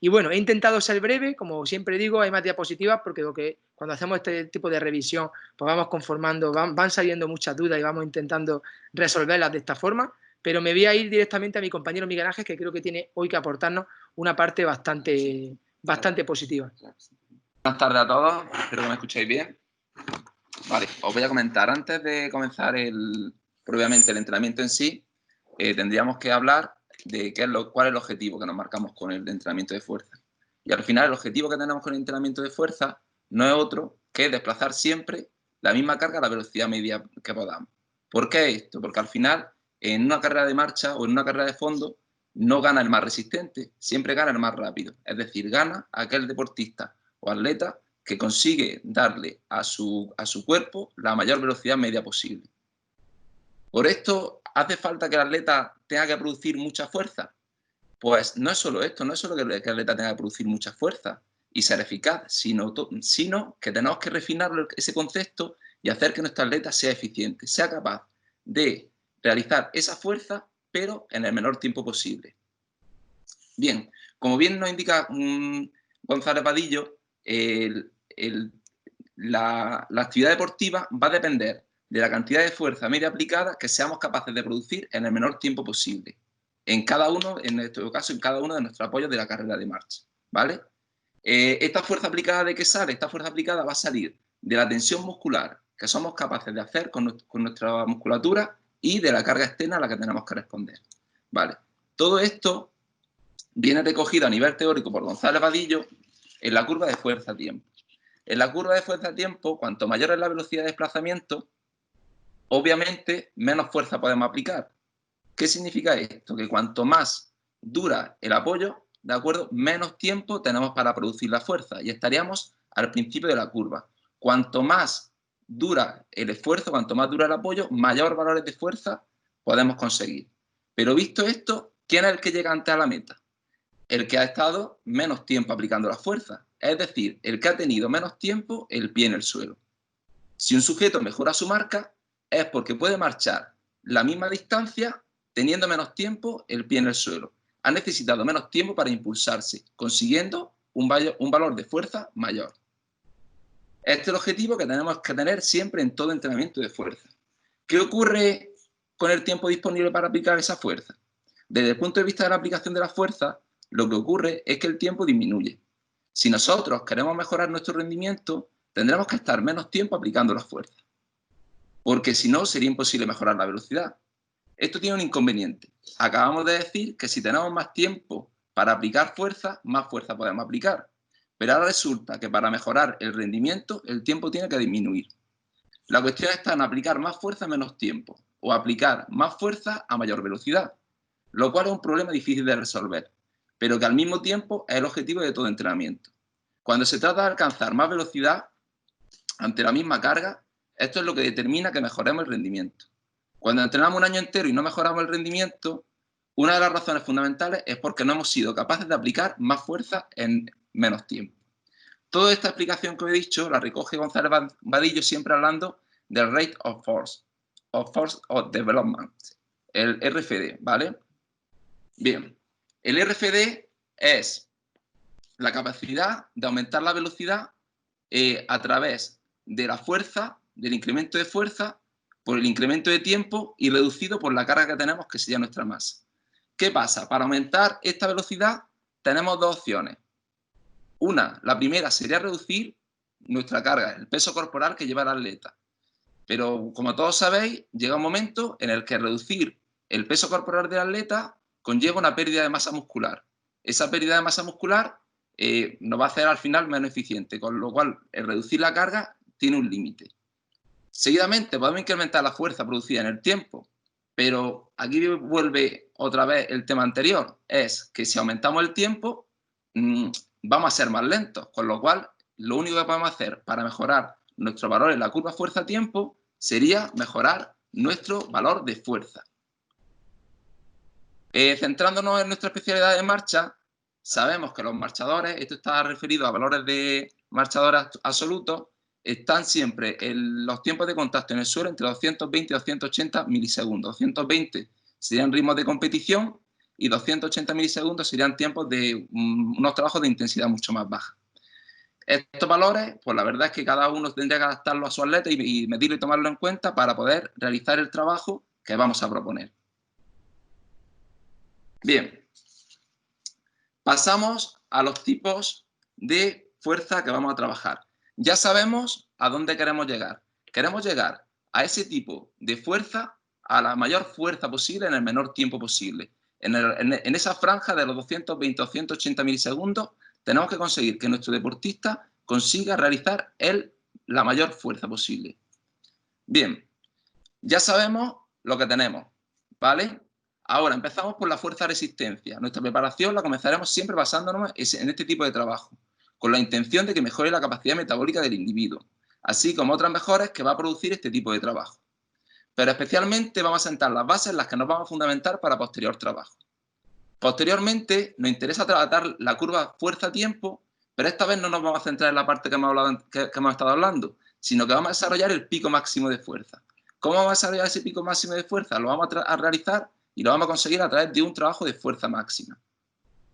Y bueno, he intentado ser breve, como siempre digo, hay más diapositivas porque cuando hacemos este tipo de revisión, pues vamos conformando, van saliendo muchas dudas y vamos intentando resolverlas de esta forma, pero me voy a ir directamente a mi compañero Miguel Ángel, que creo que tiene hoy que aportarnos una parte bastante positiva. Buenas tardes a todos, espero que me escuchéis bien. Vale, os voy a comentar, antes de comenzar propiamente el entrenamiento en sí, tendríamos que hablar de cuál es el objetivo que nos marcamos con el entrenamiento de fuerza. Y al final el objetivo que tenemos con el entrenamiento de fuerza no es otro que desplazar siempre la misma carga a la velocidad media que podamos. ¿Por qué esto? Porque al final en una carrera de marcha o en una carrera de fondo no gana el más resistente, siempre gana el más rápido. Es decir, gana aquel deportista o atleta que consigue darle a su cuerpo la mayor velocidad media posible. Por esto, ¿hace falta que el atleta tenga que producir mucha fuerza? Pues no es solo esto, no es solo que el atleta tenga que producir mucha fuerza y ser eficaz, sino que tenemos que refinar ese concepto y hacer que nuestro atleta sea eficiente, sea capaz de realizar esa fuerza, pero en el menor tiempo posible. Bien, como bien nos indica González Vadillo, la actividad deportiva va a depender de la cantidad de fuerza media aplicada que seamos capaces de producir en el menor tiempo posible. En nuestro caso, en cada uno de nuestros apoyos de la carrera de marcha, ¿vale? ¿Esta fuerza aplicada de qué sale? Esta fuerza aplicada va a salir de la tensión muscular que somos capaces de hacer con nuestra musculatura y de la carga externa a la que tenemos que responder, ¿vale? Todo esto viene recogido a nivel teórico por González Vadillo en la curva de fuerza-tiempo. En la curva de fuerza-tiempo, cuanto mayor es la velocidad de desplazamiento, obviamente menos fuerza podemos aplicar. ¿Qué significa esto? Que cuanto más dura el apoyo, ¿de acuerdo?, menos tiempo tenemos para producir la fuerza y estaríamos al principio de la curva. Cuanto más dura el esfuerzo, cuanto más dura el apoyo, mayor valores de fuerza podemos conseguir. Pero visto esto, ¿quién es el que llega antes a la meta? El que ha estado menos tiempo aplicando la fuerza, es decir, el que ha tenido menos tiempo el pie en el suelo. Si un sujeto mejora su marca, es porque puede marchar la misma distancia teniendo menos tiempo el pie en el suelo. Ha necesitado menos tiempo para impulsarse, consiguiendo un valor de fuerza mayor. Este es el objetivo que tenemos que tener siempre en todo entrenamiento de fuerza. ¿Qué ocurre con el tiempo disponible para aplicar esa fuerza? Desde el punto de vista de la aplicación de la fuerza, lo que ocurre es que el tiempo disminuye. Si nosotros queremos mejorar nuestro rendimiento, tendremos que estar menos tiempo aplicando la fuerza, porque si no sería imposible mejorar la velocidad. Esto tiene un inconveniente. Acabamos de decir que si tenemos más tiempo para aplicar fuerza, más fuerza podemos aplicar. Pero ahora resulta que para mejorar el rendimiento, el tiempo tiene que disminuir. La cuestión está en aplicar más fuerza en menos tiempo, o aplicar más fuerza a mayor velocidad, lo cual es un problema difícil de resolver. pero que al mismo tiempo es el objetivo de todo entrenamiento. Cuando se trata de alcanzar más velocidad ante la misma carga, esto es lo que determina que mejoremos el rendimiento. Cuando entrenamos un año entero y no mejoramos el rendimiento, una de las razones fundamentales es porque no hemos sido capaces de aplicar más fuerza en menos tiempo. Toda esta explicación que os he dicho la recoge González Vadillo siempre hablando del Rate of Force of Development, el RFD, ¿vale? Bien, el RFD es la capacidad de aumentar la velocidad a través de la fuerza, del incremento de fuerza, por el incremento de tiempo y reducido por la carga que tenemos, que sería nuestra masa. ¿Qué pasa? Para aumentar esta velocidad tenemos dos opciones. La primera sería reducir nuestra carga, el peso corporal que lleva el atleta. Pero, como todos sabéis, llega un momento en el que reducir el peso corporal del atleta conlleva una pérdida de masa muscular. Esa pérdida de masa muscular nos va a hacer al final menos eficiente, con lo cual el reducir la carga tiene un límite. Seguidamente podemos incrementar la fuerza producida en el tiempo, pero aquí vuelve otra vez el tema anterior, es que si aumentamos el tiempo vamos a ser más lentos, con lo cual lo único que podemos hacer para mejorar nuestro valor en la curva fuerza-tiempo sería mejorar nuestro valor de fuerza. Centrándonos en nuestra especialidad de marcha, sabemos que los marchadores, esto está referido a valores de marchadores absolutos, están siempre en los tiempos de contacto en el suelo entre 220 y 280 milisegundos. 220 serían ritmos de competición y 280 milisegundos serían tiempos de unos trabajos de intensidad mucho más baja. Estos valores, pues la verdad es que cada uno tendría que adaptarlo a su atleta y medirlo y tomarlo en cuenta para poder realizar el trabajo que vamos a proponer. Bien, pasamos a los tipos de fuerza que vamos a trabajar. Ya sabemos a dónde queremos llegar. Queremos llegar a ese tipo de fuerza, a la mayor fuerza posible en el menor tiempo posible. En esa franja de los 220 o 180 milisegundos, tenemos que conseguir que nuestro deportista consiga realizar la mayor fuerza posible. Bien, ya sabemos lo que tenemos, ¿vale? Ahora empezamos por la fuerza-resistencia. Nuestra preparación la comenzaremos siempre basándonos en este tipo de trabajo, con la intención de que mejore la capacidad metabólica del individuo, así como otras mejoras que va a producir este tipo de trabajo. Pero especialmente vamos a sentar las bases en las que nos vamos a fundamentar para posterior trabajo. Posteriormente nos interesa tratar la curva fuerza-tiempo, pero esta vez no nos vamos a centrar en la parte que hemos estado hablando, sino que vamos a desarrollar el pico máximo de fuerza. ¿Cómo vamos a desarrollar ese pico máximo de fuerza? Lo vamos a realizar y lo vamos a conseguir a través de un trabajo de fuerza máxima.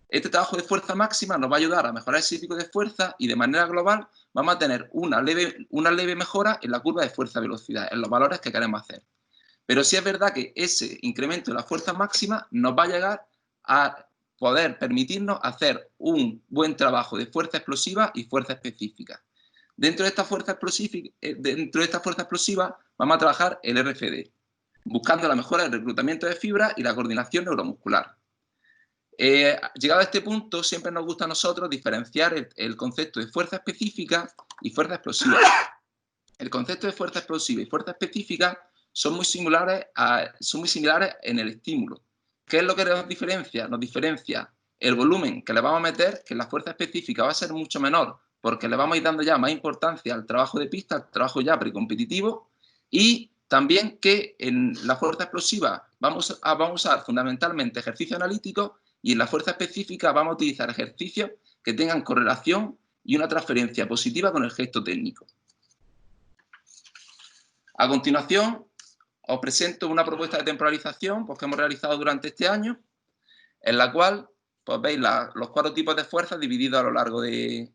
Este trabajo de fuerza máxima nos va a ayudar a mejorar ese pico de fuerza y de manera global vamos a tener una leve mejora en la curva de fuerza-velocidad, en los valores que queremos hacer. Pero sí es verdad que ese incremento de la fuerza máxima nos va a llegar a poder permitirnos hacer un buen trabajo de fuerza explosiva y fuerza específica. Dentro de esta fuerza explosiva vamos a trabajar el RFD, buscando la mejora del reclutamiento de fibra y la coordinación neuromuscular. Llegado a este punto, siempre nos gusta a nosotros diferenciar el concepto de fuerza específica y fuerza explosiva. El concepto de fuerza explosiva y fuerza específica son muy similares en el estímulo. ¿Qué es lo que nos diferencia? Nos diferencia el volumen que le vamos a meter, que en la fuerza específica va a ser mucho menor, porque le vamos a ir dando ya más importancia al trabajo de pista, al trabajo ya precompetitivo, y también que en la fuerza explosiva vamos a usar fundamentalmente ejercicios analíticos y en la fuerza específica vamos a utilizar ejercicios que tengan correlación y una transferencia positiva con el gesto técnico. A continuación, os presento una propuesta de temporalización que hemos realizado durante este año, en la cual pues, veis los 4 tipos de fuerzas divididos a lo largo desde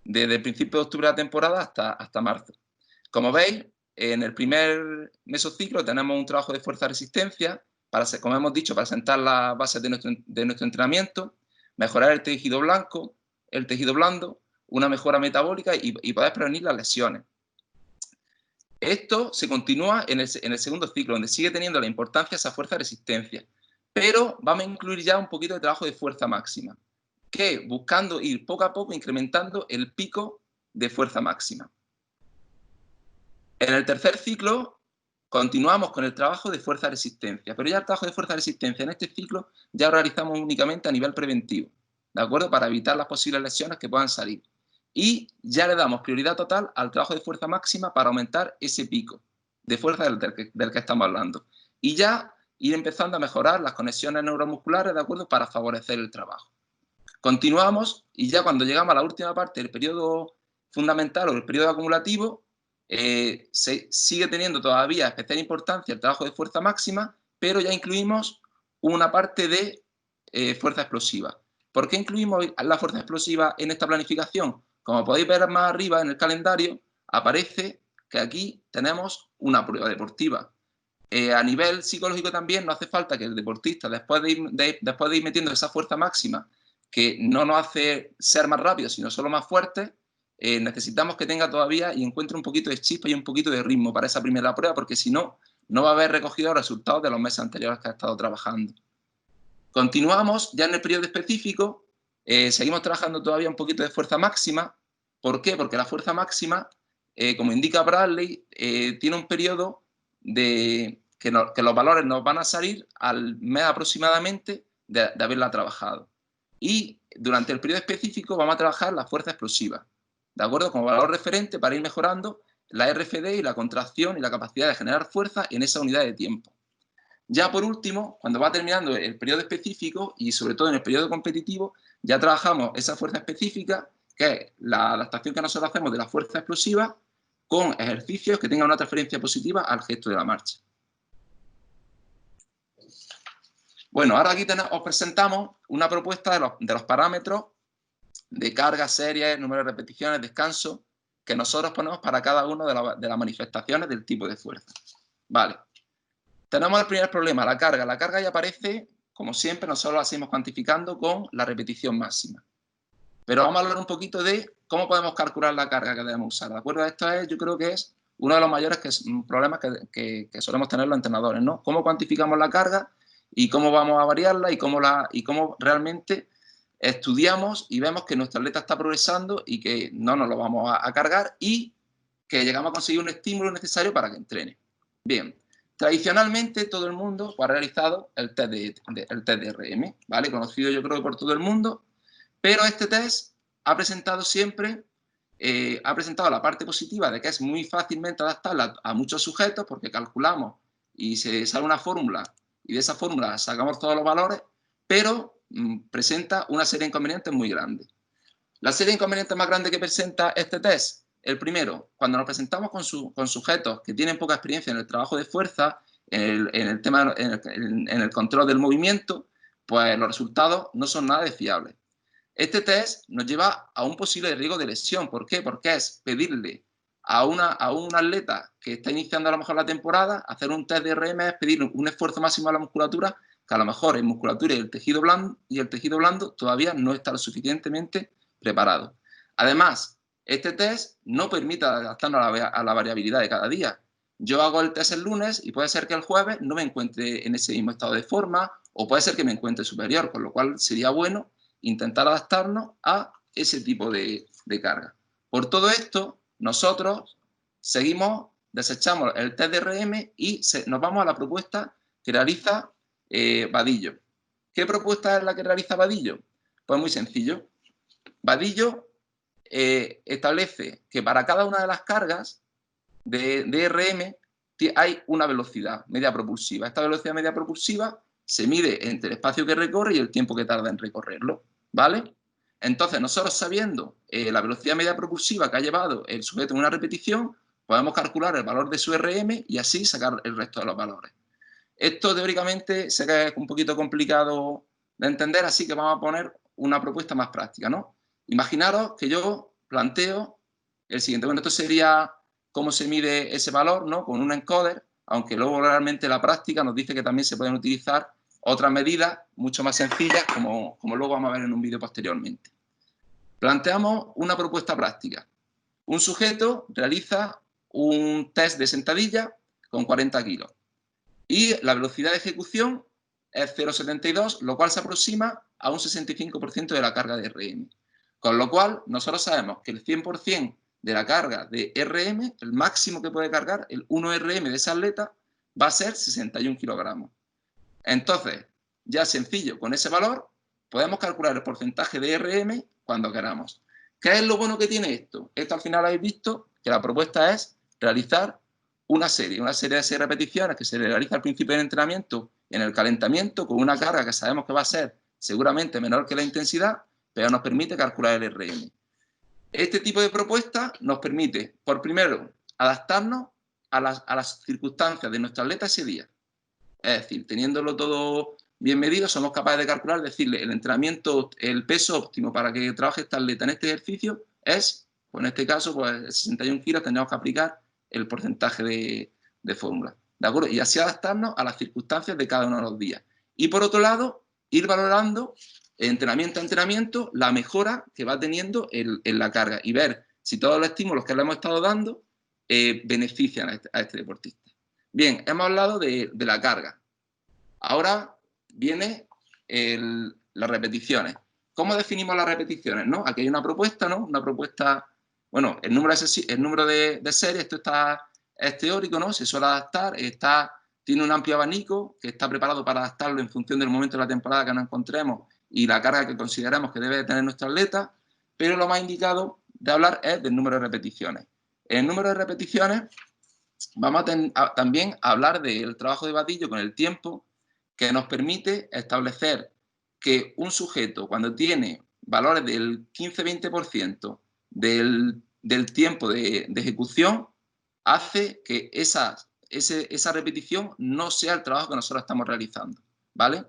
el principio de octubre de la temporada hasta marzo. Como veis, en el primer mesociclo tenemos un trabajo de fuerza-resistencia, como hemos dicho, para sentar las bases de nuestro entrenamiento, mejorar el tejido blando, una mejora metabólica y poder prevenir las lesiones. Esto se continúa en el segundo ciclo, donde sigue teniendo la importancia esa fuerza-resistencia, pero vamos a incluir ya un poquito de trabajo de fuerza máxima, que buscando ir poco a poco incrementando el pico de fuerza máxima. En el tercer ciclo continuamos con el trabajo de fuerza-resistencia, pero ya el trabajo de fuerza-resistencia en este ciclo ya lo realizamos únicamente a nivel preventivo. ¿de acuerdo? Para evitar las posibles lesiones que puedan salir. Y ya le damos prioridad total al trabajo de fuerza máxima para aumentar ese pico de fuerza del que estamos hablando. Y ya ir empezando a mejorar las conexiones neuromusculares, ¿de acuerdo? Para favorecer el trabajo. Continuamos y ya cuando llegamos a la última parte del periodo fundamental o el periodo acumulativo, se sigue teniendo todavía especial importancia el trabajo de fuerza máxima, pero ya incluimos una parte de fuerza explosiva. ¿Por qué incluimos la fuerza explosiva en esta planificación? Como podéis ver más arriba en el calendario, aparece que aquí tenemos una prueba deportiva. A nivel psicológico también no hace falta que el deportista, después de ir metiendo esa fuerza máxima, que no nos hace ser más rápidos, sino solo más fuertes, necesitamos que tenga todavía y encuentre un poquito de chispa y un poquito de ritmo para esa primera prueba, porque si no, no va a haber recogido los resultados de los meses anteriores que ha estado trabajando. Continuamos ya en el periodo específico, seguimos trabajando todavía un poquito de fuerza máxima. ¿Por qué? Porque la fuerza máxima, como indica Bradley, tiene un periodo que los valores nos van a salir al mes aproximadamente de haberla trabajado. Y durante el periodo específico vamos a trabajar la fuerza explosiva, ¿de acuerdo? Como valor referente para ir mejorando la RFD y la contracción y la capacidad de generar fuerza en esa unidad de tiempo. Ya por último, cuando va terminando el periodo específico y sobre todo en el periodo competitivo, ya trabajamos esa fuerza específica, que es la adaptación que nosotros hacemos de la fuerza explosiva con ejercicios que tengan una transferencia positiva al gesto de la marcha. Bueno, ahora aquí os presentamos una propuesta de los parámetros de carga, series, número de repeticiones, descanso, que nosotros ponemos para cada una de las manifestaciones del tipo de fuerza. Vale. Tenemos el primer problema, la carga. La carga ya aparece, como siempre, nosotros la seguimos cuantificando con la repetición máxima. Pero vamos a hablar un poquito de cómo podemos calcular la carga que debemos usar, ¿de acuerdo? Esto yo creo que es uno de los mayores problemas que solemos tener los entrenadores, ¿no? Cómo cuantificamos la carga y cómo vamos a variarla y cómo realmente estudiamos y vemos que nuestro atleta está progresando y que no nos lo vamos a cargar y que llegamos a conseguir un estímulo necesario para que entrene. Bien, tradicionalmente todo el mundo ha realizado el test de RM, ¿vale? Conocido yo creo por todo el mundo, pero este test ha presentado siempre, ha presentado la parte positiva de que es muy fácilmente adaptable a muchos sujetos porque calculamos y se sale una fórmula y de esa fórmula sacamos todos los valores, pero presenta una serie de inconvenientes muy grandes. La serie de inconvenientes más grandes que presenta este test, el primero, cuando nos presentamos con sujetos que tienen poca experiencia en el trabajo de fuerza, en el control del movimiento, pues los resultados no son nada de fiables. Este test nos lleva a un posible riesgo de lesión. ¿Por qué? Porque es pedirle a un atleta que está iniciando a lo mejor la temporada, hacer un test de RM es pedir un esfuerzo máximo a la musculatura, que a lo mejor en musculatura y el tejido blando todavía no está lo suficientemente preparado. Además, este test no permite adaptarnos a la variabilidad de cada día. Yo hago el test el lunes y puede ser que el jueves no me encuentre en ese mismo estado de forma o puede ser que me encuentre superior, con lo cual sería bueno intentar adaptarnos a ese tipo de carga. Por todo esto, nosotros desechamos el test de RM y nos vamos a la propuesta que realiza Vadillo. ¿Qué propuesta es la que realiza Vadillo? Pues muy sencillo. Vadillo establece que para cada una de las cargas de RM hay una velocidad media propulsiva. Esta velocidad media propulsiva se mide entre el espacio que recorre y el tiempo que tarda en recorrerlo, ¿vale? Entonces, nosotros sabiendo la velocidad media propulsiva que ha llevado el sujeto en una repetición, podemos calcular el valor de su RM y así sacar el resto de los valores. Esto teóricamente sé que es un poquito complicado de entender, así que vamos a poner una propuesta más práctica, ¿no? Imaginaros que yo planteo el siguiente. Bueno, esto sería cómo se mide ese valor, ¿no? Con un encoder, aunque luego realmente la práctica nos dice que también se pueden utilizar otras medidas mucho más sencillas, como luego vamos a ver en un vídeo posteriormente. Planteamos una propuesta práctica. Un sujeto realiza un test de sentadilla con 40 kilos y la velocidad de ejecución es 0,72, lo cual se aproxima a un 65% de la carga de RM. Con lo cual, nosotros sabemos que el 100% de la carga de RM, el máximo que puede cargar, el 1RM de ese atleta, va a ser 61 kilogramos. Entonces, ya sencillo, con ese valor podemos calcular el porcentaje de RM cuando queramos. ¿Qué es lo bueno que tiene esto? Esto al final habéis visto que la propuesta es realizar una serie de 6 repeticiones que se realiza al principio del entrenamiento en el calentamiento con una carga que sabemos que va a ser seguramente menor que la intensidad, pero nos permite calcular el RM. Este tipo de propuesta nos permite, por primero, adaptarnos a las circunstancias de nuestro atleta ese día. Es decir, teniéndolo todo bien medido, somos capaces de calcular, decirle, el entrenamiento, el peso óptimo para que trabaje este atleta en este ejercicio es, pues en este caso, pues 61 kilos, tendríamos que aplicar el porcentaje de fórmula. ¿De acuerdo? Y así adaptarnos a las circunstancias de cada uno de los días. Y por otro lado, ir valorando entrenamiento a entrenamiento la mejora que va teniendo en la carga y ver si todos los estímulos que le hemos estado dando benefician a este deportista. Bien, hemos hablado de la carga. Ahora viene las repeticiones. ¿Cómo definimos las repeticiones? ¿No? Aquí hay una propuesta, ¿no? Una propuesta, bueno, el número de series, esto es teórico, ¿no? Se suele adaptar, tiene un amplio abanico que está preparado para adaptarlo en función del momento de la temporada que nos encontremos y la carga que consideramos que debe tener nuestro atleta, pero lo más indicado de hablar es del número de repeticiones. En el número de repeticiones vamos también a hablar del trabajo de Badillo con el tiempo, que nos permite establecer que un sujeto, cuando tiene valores del 15-20% del tiempo de ejecución, hace que esa repetición no sea el trabajo que nosotros estamos realizando, ¿vale?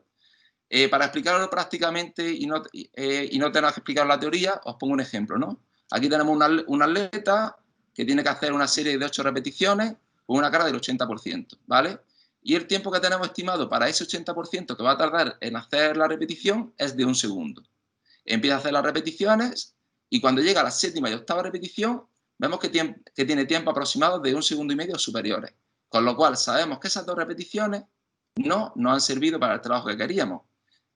Para explicarlo prácticamente y no tener que explicar la teoría, os pongo un ejemplo, ¿no? Aquí tenemos un atleta que tiene que hacer una serie de 8 repeticiones con una carga del 80%, ¿vale? Y el tiempo que tenemos estimado para ese 80% que va a tardar en hacer la repetición es de 1 segundo. Empieza a hacer las repeticiones y cuando llega a la 7ª y 8ª repetición, vemos que tiene tiempo aproximado de 1,5 segundos superiores. Con lo cual sabemos que esas 2 repeticiones no nos han servido para el trabajo que queríamos.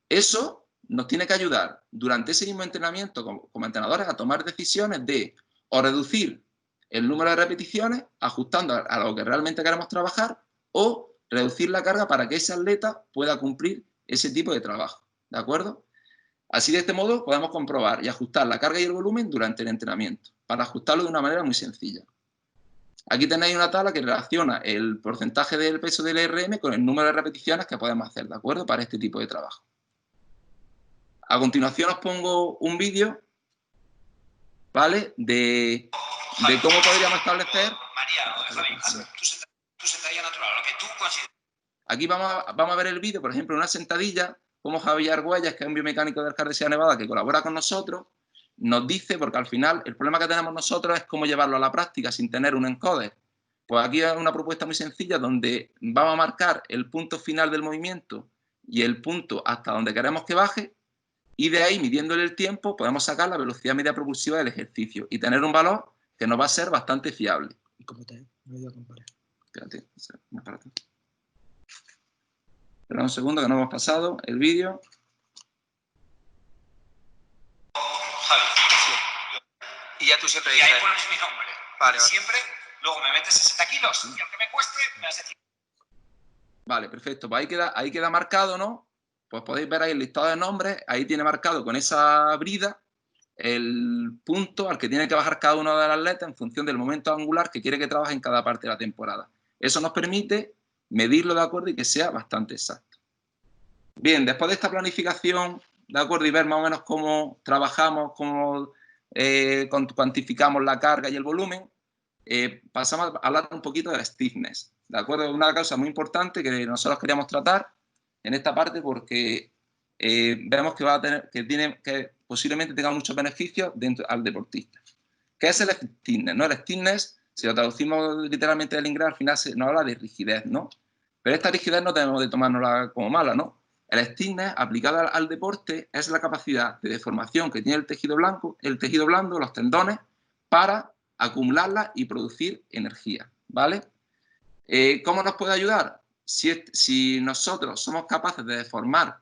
Eso nos tiene que ayudar durante ese mismo entrenamiento como entrenadores a tomar decisiones de o reducir el número de repeticiones ajustando a lo que realmente queremos trabajar o reducir la carga para que ese atleta pueda cumplir ese tipo de trabajo, ¿de acuerdo? Así de este modo podemos comprobar y ajustar la carga y el volumen durante el entrenamiento para ajustarlo de una manera muy sencilla. Aquí tenéis una tabla que relaciona el porcentaje del peso del RM con el número de repeticiones que podemos hacer, ¿de acuerdo? Para este tipo de trabajo. A continuación os pongo un vídeo, ¿vale? De cómo podríamos establecer... Aquí vamos a ver el vídeo, por ejemplo, una sentadilla, como Javier Argüelles, que es un biomecánico del CAR de Sierra Nevada que colabora con nosotros, nos dice, porque al final el problema que tenemos nosotros es cómo llevarlo a la práctica sin tener un encoder. Pues aquí es una propuesta muy sencilla donde vamos a marcar el punto final del movimiento y el punto hasta donde queremos que baje, y de ahí, midiéndole el tiempo, podemos sacar la velocidad media propulsiva del ejercicio y tener un valor que nos va a ser bastante fiable. ¿Y cómo te voy a comparar? Espérate, más para atrás. Espera un segundo que no hemos pasado el vídeo. Javi. Sí. Y ya tú siempre dices... Y ahí pones mi nombre. Vale. Siempre, luego me metes 60 kilos y aunque me cueste, me vas a decir... Vale, perfecto. Pues ahí queda marcado, ¿no? Pues podéis ver ahí el listado de nombres. Ahí tiene marcado con esa brida el punto al que tiene que bajar cada uno de las atletas en función del momento angular que quiere que trabaje en cada parte de la temporada. Eso nos permite medirlo, ¿de acuerdo? Y que sea bastante exacto. Bien, después de esta planificación, ¿de acuerdo? Y ver más o menos cómo trabajamos, cómo cuantificamos la carga y el volumen, pasamos a hablar un poquito de la stiffness, ¿de acuerdo? Una cosa muy importante que nosotros queríamos tratar en esta parte porque vemos que va a tener, que posiblemente tenga muchos beneficios dentro al deportista. ¿Qué es el stiffness? ¿No? El stiffness, si lo traducimos literalmente del inglés, al final nos habla de rigidez, ¿no? Pero esta rigidez no tenemos de tomárnosla como mala, ¿no? El stiffness aplicado al deporte es la capacidad de deformación que tiene el tejido blando, los tendones, para acumularla y producir energía, ¿vale? ¿Cómo nos puede ayudar? Si nosotros somos capaces de deformar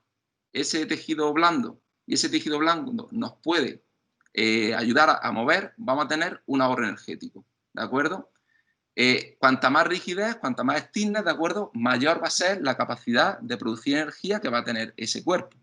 ese tejido blando y ese tejido blando nos puede ayudar a mover, vamos a tener un ahorro energético, ¿de acuerdo? Cuanta más rigidez, cuanta más stiffness, ¿de acuerdo? Mayor va a ser la capacidad de producir energía que va a tener ese cuerpo.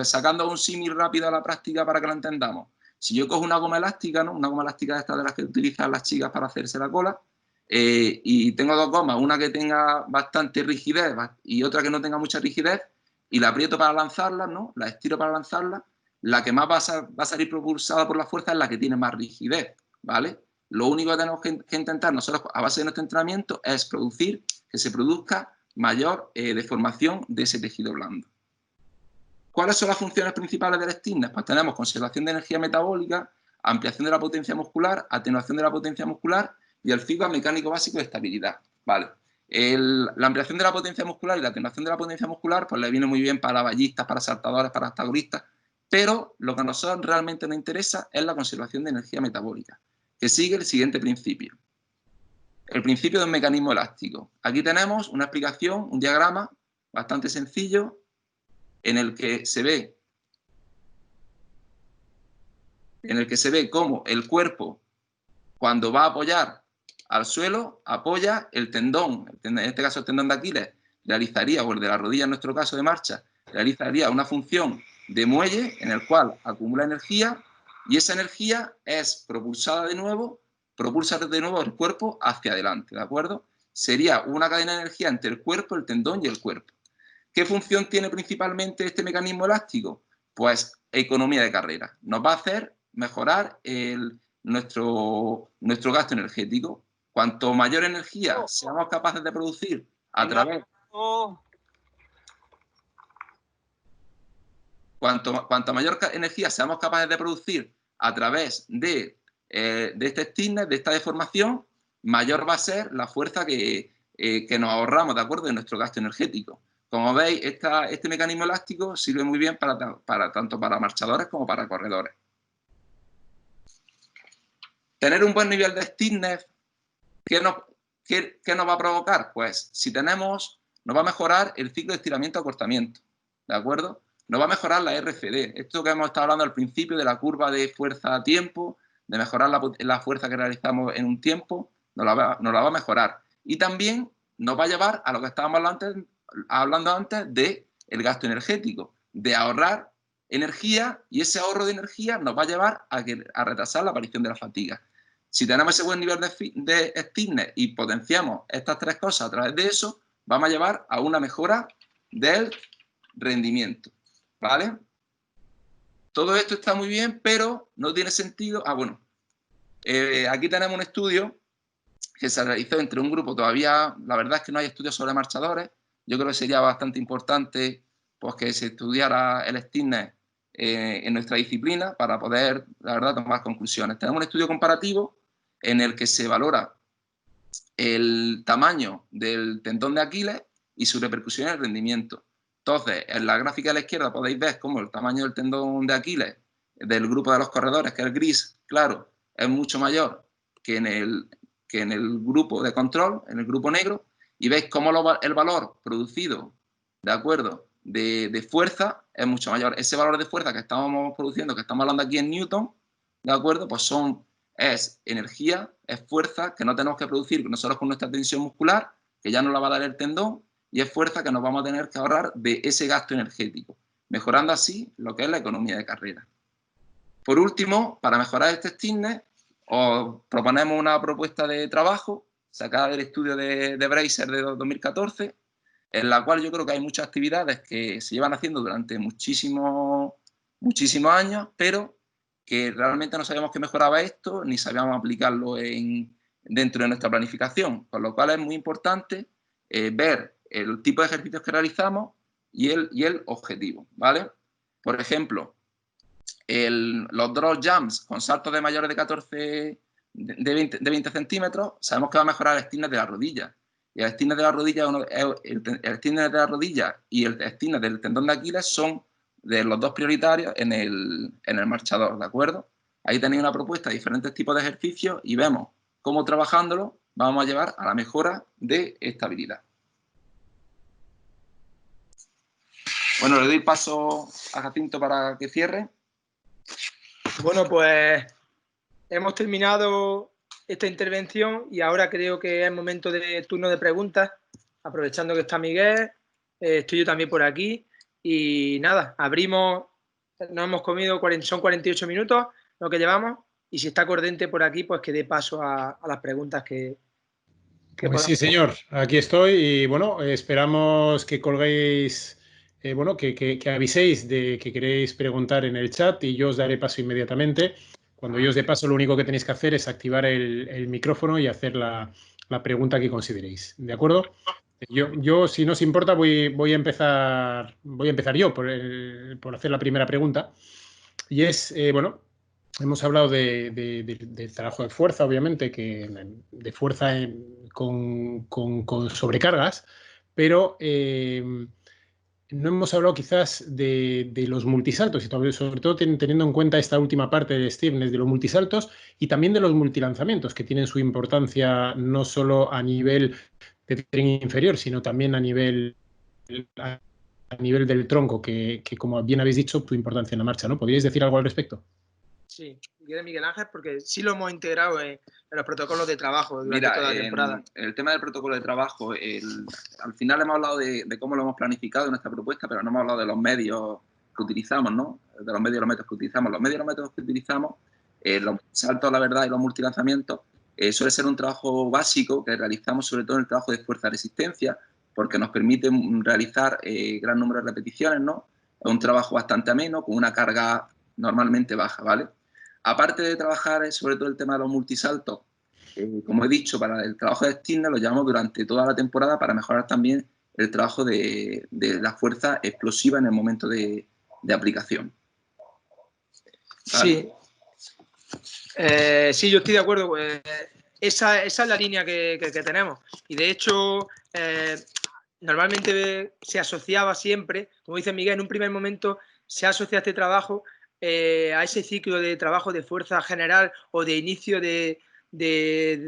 Sacando un símil rápido a la práctica para que lo entendamos. Si yo cojo una goma elástica, ¿no? Una goma elástica esta de las que utilizan las chicas para hacerse la cola, y tengo dos gomas, una que tenga bastante rigidez y otra que no tenga mucha rigidez, y la aprieto para lanzarla, ¿no? La estiro para lanzarla, la que más va a salir propulsada por la fuerza es la que tiene más rigidez, ¿vale? Lo único que tenemos que intentar nosotros a base de nuestro entrenamiento es que se produzca mayor deformación de ese tejido blando. ¿Cuáles son las funciones principales del stiffness? Pues tenemos conservación de energía metabólica, ampliación de la potencia muscular, atenuación de la potencia muscular y el feedback mecánico básico de estabilidad. ¿Vale? La ampliación de la potencia muscular y la atenuación de la potencia muscular pues le viene muy bien para ballistas, para saltadores, para antagonistas, pero lo que a nosotros realmente nos interesa es la conservación de energía metabólica, que sigue el siguiente principio. El principio del mecanismo elástico. Aquí tenemos una explicación, un diagrama bastante sencillo, en el que se ve cómo el cuerpo, cuando va a apoyar al suelo, apoya el tendón, en este caso el tendón de Aquiles, realizaría, o el de la rodilla en nuestro caso de marcha, realizaría una función de muelle en el cual acumula energía y esa energía es propulsa de nuevo el cuerpo hacia adelante, ¿de acuerdo? Sería una cadena de energía entre el cuerpo, el tendón y el cuerpo. ¿Qué función tiene principalmente este mecanismo elástico? Pues economía de carrera. Nos va a hacer mejorar nuestro gasto energético. Cuanto mayor energía seamos capaces de producir a través... Cuanto mayor energía seamos capaces de producir a través de este stiffness, de esta deformación, mayor va a ser la fuerza que nos ahorramos, ¿de acuerdo?, de nuestro gasto energético. Como veis, este mecanismo elástico sirve muy bien tanto para marchadores como para corredores. Tener un buen nivel de stiffness, ¿qué nos va a provocar? Pues si nos va a mejorar el ciclo de estiramiento-acortamiento, ¿de acuerdo? Nos va a mejorar la RCD, esto que hemos estado hablando al principio de la curva de fuerza-tiempo, de mejorar la fuerza que realizamos en un tiempo, nos la va a mejorar. Y también nos va a llevar a lo que estábamos hablando antes del gasto energético, de ahorrar energía, y ese ahorro de energía nos va a llevar a retrasar la aparición de la fatiga. Si tenemos ese buen nivel de stiffness y potenciamos estas tres cosas a través de eso, vamos a llevar a una mejora del rendimiento, ¿vale? Todo esto está muy bien, pero no tiene sentido... aquí tenemos un estudio que se realizó entre un grupo, todavía la verdad es que no hay estudios sobre marchadores. Yo creo que sería bastante importante pues, que se estudiara el stiffness en nuestra disciplina para poder, la verdad, tomar conclusiones. Tenemos un estudio comparativo en el que se valora el tamaño del tendón de Aquiles y su repercusión en el rendimiento. Entonces, en la gráfica de la izquierda podéis ver cómo el tamaño del tendón de Aquiles del grupo de los corredores, que es el gris, claro, es mucho mayor que en el grupo de control, en el grupo negro, y veis cómo el valor producido, ¿de acuerdo?, de fuerza es mucho mayor. Ese valor de fuerza que estamos produciendo, que estamos hablando aquí en Newton, ¿de acuerdo?, pues es energía, es fuerza que no tenemos que producir nosotros con nuestra tensión muscular, que ya nos la va a dar el tendón, y es fuerza que nos vamos a tener que ahorrar de ese gasto energético, mejorando así lo que es la economía de carrera. Por último, para mejorar este stiffness, os proponemos una propuesta de trabajo sacada del estudio de Bracer de 2014, en la cual yo creo que hay muchas actividades que se llevan haciendo durante muchísimos años, pero que realmente no sabíamos que mejoraba esto, ni sabíamos aplicarlo dentro de nuestra planificación, con lo cual es muy importante ver el tipo de ejercicios que realizamos y el objetivo, ¿vale? Por ejemplo, los draw jumps con saltos de mayores de 20 centímetros, sabemos que va a mejorar el stiffness de la rodilla. Y el stiffness de la rodilla, el stiffness de la rodilla y el stiffness del tendón de Aquiles son de los dos prioritarios en el marchador, ¿de acuerdo? Ahí tenéis una propuesta de diferentes tipos de ejercicios y vemos cómo trabajándolo vamos a llevar a la mejora de estabilidad. Bueno, le doy paso a Jacinto para que cierre. Bueno, pues hemos terminado esta intervención y ahora creo que es momento de turno de preguntas, aprovechando que está Miguel, estoy yo también por aquí Y nada, abrimos, nos hemos comido, son 48 minutos lo que llevamos, y si está Cordente por aquí, pues que dé paso a las preguntas que Pues sí, señor, aquí estoy y bueno, esperamos que colguéis, bueno, que aviséis de que queréis preguntar en el chat y yo os daré paso inmediatamente. Cuando yo os dé paso, lo único que tenéis que hacer es activar el micrófono y hacer la pregunta que consideréis. ¿De acuerdo? Yo, si no os importa, voy a empezar yo por hacer la primera pregunta. Y es, bueno, hemos hablado del trabajo de fuerza, obviamente, de fuerza con sobrecargas, pero no hemos hablado quizás de los multisaltos, y sobre todo teniendo en cuenta esta última parte de Steven, de los multisaltos y también de los multilanzamientos, que tienen su importancia no solo a nivel de tren inferior, sino también a nivel del tronco, que, como bien habéis dicho, tu importancia en la marcha, ¿no? ¿Podríais decir algo al respecto? Sí, de Miguel Ángel, porque sí lo hemos integrado en los protocolos de trabajo durante toda la temporada. El tema del protocolo de trabajo, al final hemos hablado de cómo lo hemos planificado en nuestra propuesta, pero no hemos hablado de los medios que utilizamos, ¿no? De los medios y los métodos que utilizamos. Los medios y los métodos que utilizamos, los saltos a la verdad y los multilanzamientos, suele ser un trabajo básico que realizamos sobre todo en el trabajo de fuerza-resistencia, porque nos permite realizar gran número de repeticiones, ¿no? Es un trabajo bastante ameno, con una carga normalmente baja, ¿vale? Aparte de trabajar sobre todo el tema de los multisaltos, como he dicho, para el trabajo de Stirner lo llevamos durante toda la temporada para mejorar también el trabajo de la fuerza explosiva en el momento de aplicación. ¿Vale? Sí. Sí, yo estoy de acuerdo. Esa es la línea que tenemos. Y de hecho, normalmente se asociaba siempre, como dice Miguel, en un primer momento se asocia este trabajo a ese ciclo de trabajo de fuerza general o de inicio de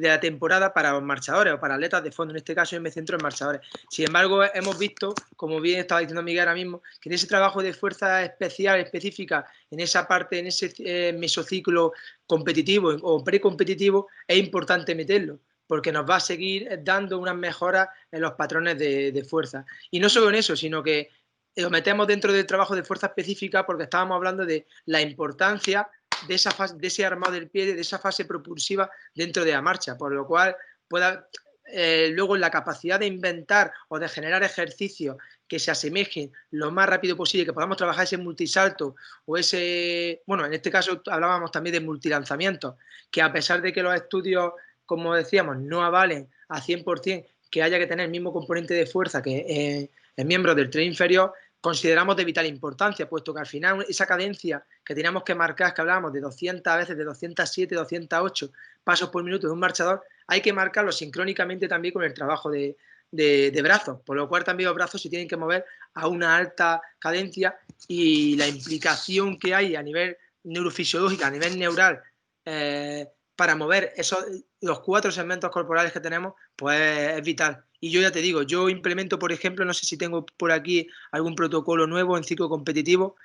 la temporada para los marchadores o para atletas de fondo. En este caso yo me centro en marchadores. Sin embargo, hemos visto, como bien estaba diciendo Miguel ahora mismo, que en ese trabajo de fuerza especial, específica, en esa parte, en ese mesociclo competitivo o precompetitivo, es importante meterlo, porque nos va a seguir dando unas mejoras en los patrones de fuerza. Y no solo en eso, sino que lo metemos dentro del trabajo de fuerza específica porque estábamos hablando de la importancia de esa fase, de ese armado del pie, de esa fase propulsiva dentro de la marcha, por lo cual pueda luego la capacidad de inventar o de generar ejercicios que se asemejen lo más rápido posible, que podamos trabajar ese multisalto o ese, bueno, en este caso hablábamos también de multilanzamientos, que a pesar de que los estudios, como decíamos, no avalen a 100% que haya que tener el mismo componente de fuerza que en miembros del tren inferior, consideramos de vital importancia, puesto que al final esa cadencia que teníamos que marcar, que hablábamos de 200, a veces de 207, 208 pasos por minuto de un marchador, hay que marcarlo sincrónicamente también con el trabajo de brazos, por lo cual también los brazos se tienen que mover a una alta cadencia y la implicación que hay a nivel neurofisiológico, a nivel neural, para mover los 4 segmentos corporales que tenemos, pues es vital. Y yo ya te digo, yo implemento, por ejemplo, no sé si tengo por aquí algún protocolo nuevo en ciclo competitivo,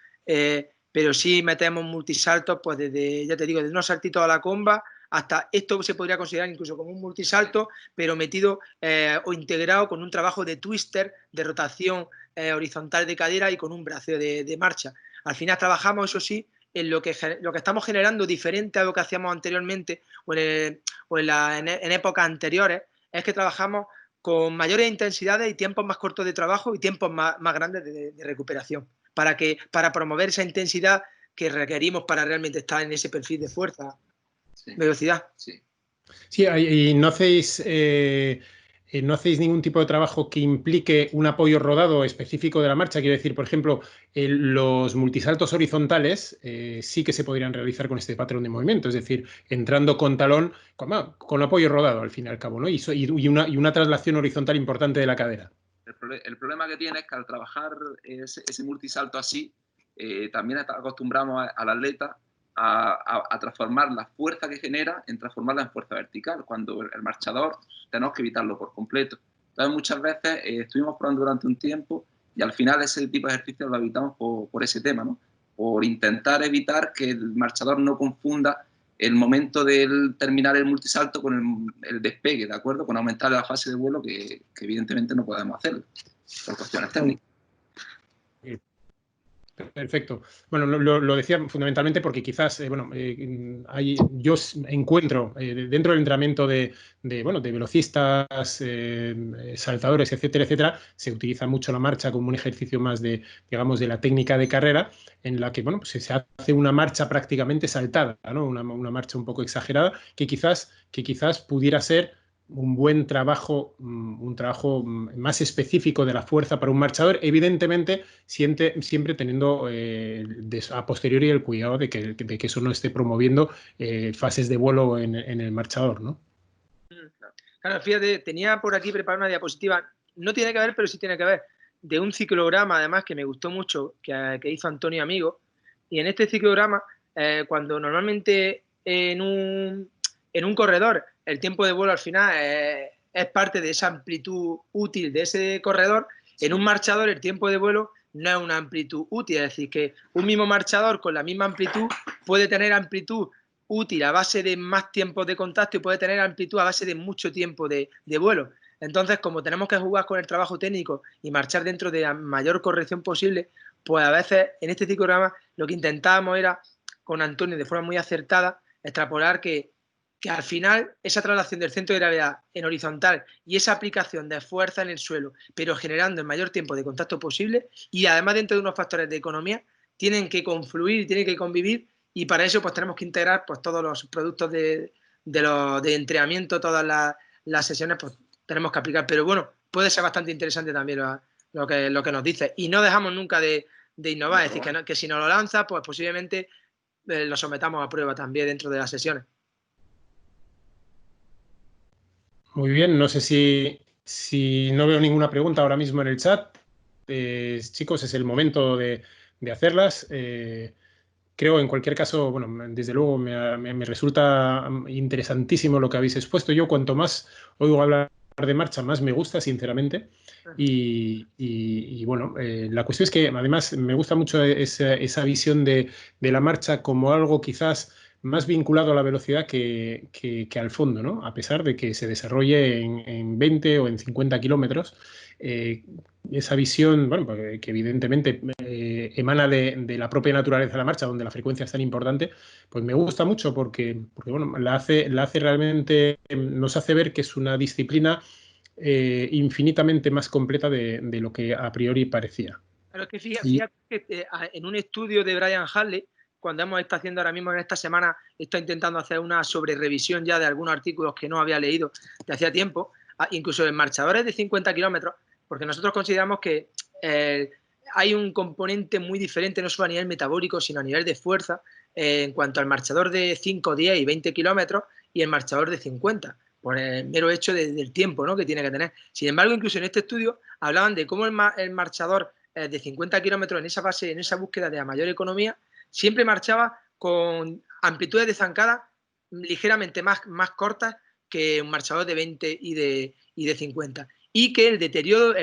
pero sí metemos multisaltos, pues desde, ya te digo, desde unos saltitos a la comba hasta esto se podría considerar incluso como un multisalto, pero metido o integrado con un trabajo de twister, de rotación horizontal de cadera y con un braceo de marcha. Al final trabajamos, eso sí, en lo que estamos generando diferente a lo que hacíamos anteriormente o en épocas anteriores, es que trabajamos con mayores intensidades y tiempos más cortos de trabajo y tiempos más grandes de recuperación, para promover esa intensidad que requerimos para realmente estar en ese perfil de fuerza, sí, velocidad. Sí, sí, y no hacéis ningún tipo de trabajo que implique un apoyo rodado específico de la marcha. Quiero decir, por ejemplo, los multisaltos horizontales sí que se podrían realizar con este patrón de movimiento, es decir, entrando con talón, con apoyo rodado al fin y al cabo, ¿no? Y una traslación horizontal importante de la cadera. El problema que tiene es que al trabajar ese multisalto así, también acostumbramos al atleta a transformar la fuerza que genera en transformarla en fuerza vertical, cuando el marchador tenemos que evitarlo por completo. Entonces muchas veces estuvimos probando durante un tiempo y al final ese tipo de ejercicios lo evitamos por ese tema, ¿no? Por intentar evitar que el marchador no confunda el momento de terminar el multisalto con el despegue, ¿de acuerdo? Con aumentar la fase de vuelo que evidentemente no podemos hacer por cuestiones técnicas. Perfecto. Bueno, lo decía fundamentalmente porque quizás, yo encuentro dentro del entrenamiento de velocistas, saltadores, etcétera, etcétera, se utiliza mucho la marcha como un ejercicio más de, digamos, de la técnica de carrera, en la que, bueno, pues se hace una marcha prácticamente saltada, ¿no? Una marcha un poco exagerada, que quizás pudiera ser un buen trabajo, un trabajo más específico de la fuerza para un marchador, evidentemente siempre teniendo a posteriori el cuidado de que eso no esté promoviendo fases de vuelo en el marchador, ¿no? Claro, fíjate, tenía por aquí preparada una diapositiva, no tiene que ver, pero sí tiene que ver, de un ciclograma, además, que me gustó mucho, que hizo Antonio Amigo, y en este ciclograma, cuando normalmente en un corredor el tiempo de vuelo al final es parte de esa amplitud útil de ese corredor, en un marchador el tiempo de vuelo no es una amplitud útil, es decir, que un mismo marchador con la misma amplitud puede tener amplitud útil a base de más tiempo de contacto y puede tener amplitud a base de mucho tiempo de vuelo. Entonces, como tenemos que jugar con el trabajo técnico y marchar dentro de la mayor corrección posible, pues a veces en este ciclograma lo que intentábamos era, con Antonio de forma muy acertada, extrapolar que al final esa traslación del centro de gravedad en horizontal y esa aplicación de fuerza en el suelo, pero generando el mayor tiempo de contacto posible y además dentro de unos factores de economía, tienen que confluir, tienen que convivir, y para eso pues tenemos que integrar pues todos los productos de entrenamiento, todas las sesiones pues tenemos que aplicar, pero bueno, puede ser bastante interesante también lo que nos dice, y no dejamos nunca de innovar, es decir, que si nos lo lanza, pues posiblemente lo sometamos a prueba también dentro de las sesiones. Muy bien, no sé si no veo ninguna pregunta ahora mismo en el chat. Chicos, es el momento de hacerlas. Creo, en cualquier caso, bueno, desde luego me resulta interesantísimo lo que habéis expuesto. Yo cuanto más oigo hablar de marcha, más me gusta, sinceramente. Y bueno, la cuestión es que además me gusta mucho esa visión de la marcha como algo quizás más vinculado a la velocidad que al fondo, ¿no? A pesar de que se desarrolle en 20 o en 50 kilómetros. Esa visión, bueno, que evidentemente emana de la propia naturaleza de la marcha, donde la frecuencia es tan importante, pues me gusta mucho porque bueno, la hace realmente, nos hace ver que es una disciplina infinitamente más completa de lo que a priori parecía. Pero es que fíjate que en un estudio de Brian Hartley, cuando hemos estado haciendo ahora mismo en esta semana, estoy intentando hacer una sobrerevisión ya de algunos artículos que no había leído de hacía tiempo, incluso en marchadores de 50 kilómetros, porque nosotros consideramos que hay un componente muy diferente, no solo a nivel metabólico, sino a nivel de fuerza, en cuanto al marchador de 5, 10 y 20 kilómetros y el marchador de 50, por el mero hecho del tiempo, ¿no?, que tiene que tener. Sin embargo, incluso en este estudio hablaban de cómo el marchador de 50 kilómetros en esa fase, en esa búsqueda de la mayor economía, siempre marchaba con amplitudes de zancada ligeramente más cortas que un marchador de 20 y de 50. Y que el deterioro,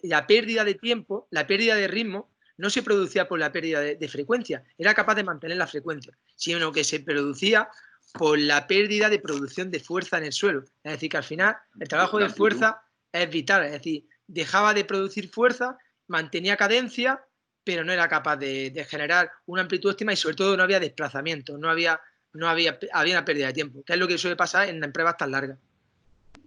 la pérdida de tiempo, la pérdida de ritmo, no se producía por la pérdida de frecuencia, era capaz de mantener la frecuencia, sino que se producía por la pérdida de producción de fuerza en el suelo. Es decir, que al final el trabajo de fuerza es vital, es decir, dejaba de producir fuerza, mantenía cadencia, pero no era capaz de generar una amplitud óptima y sobre todo no había desplazamiento, había una pérdida de tiempo, que es lo que suele pasar en pruebas tan largas.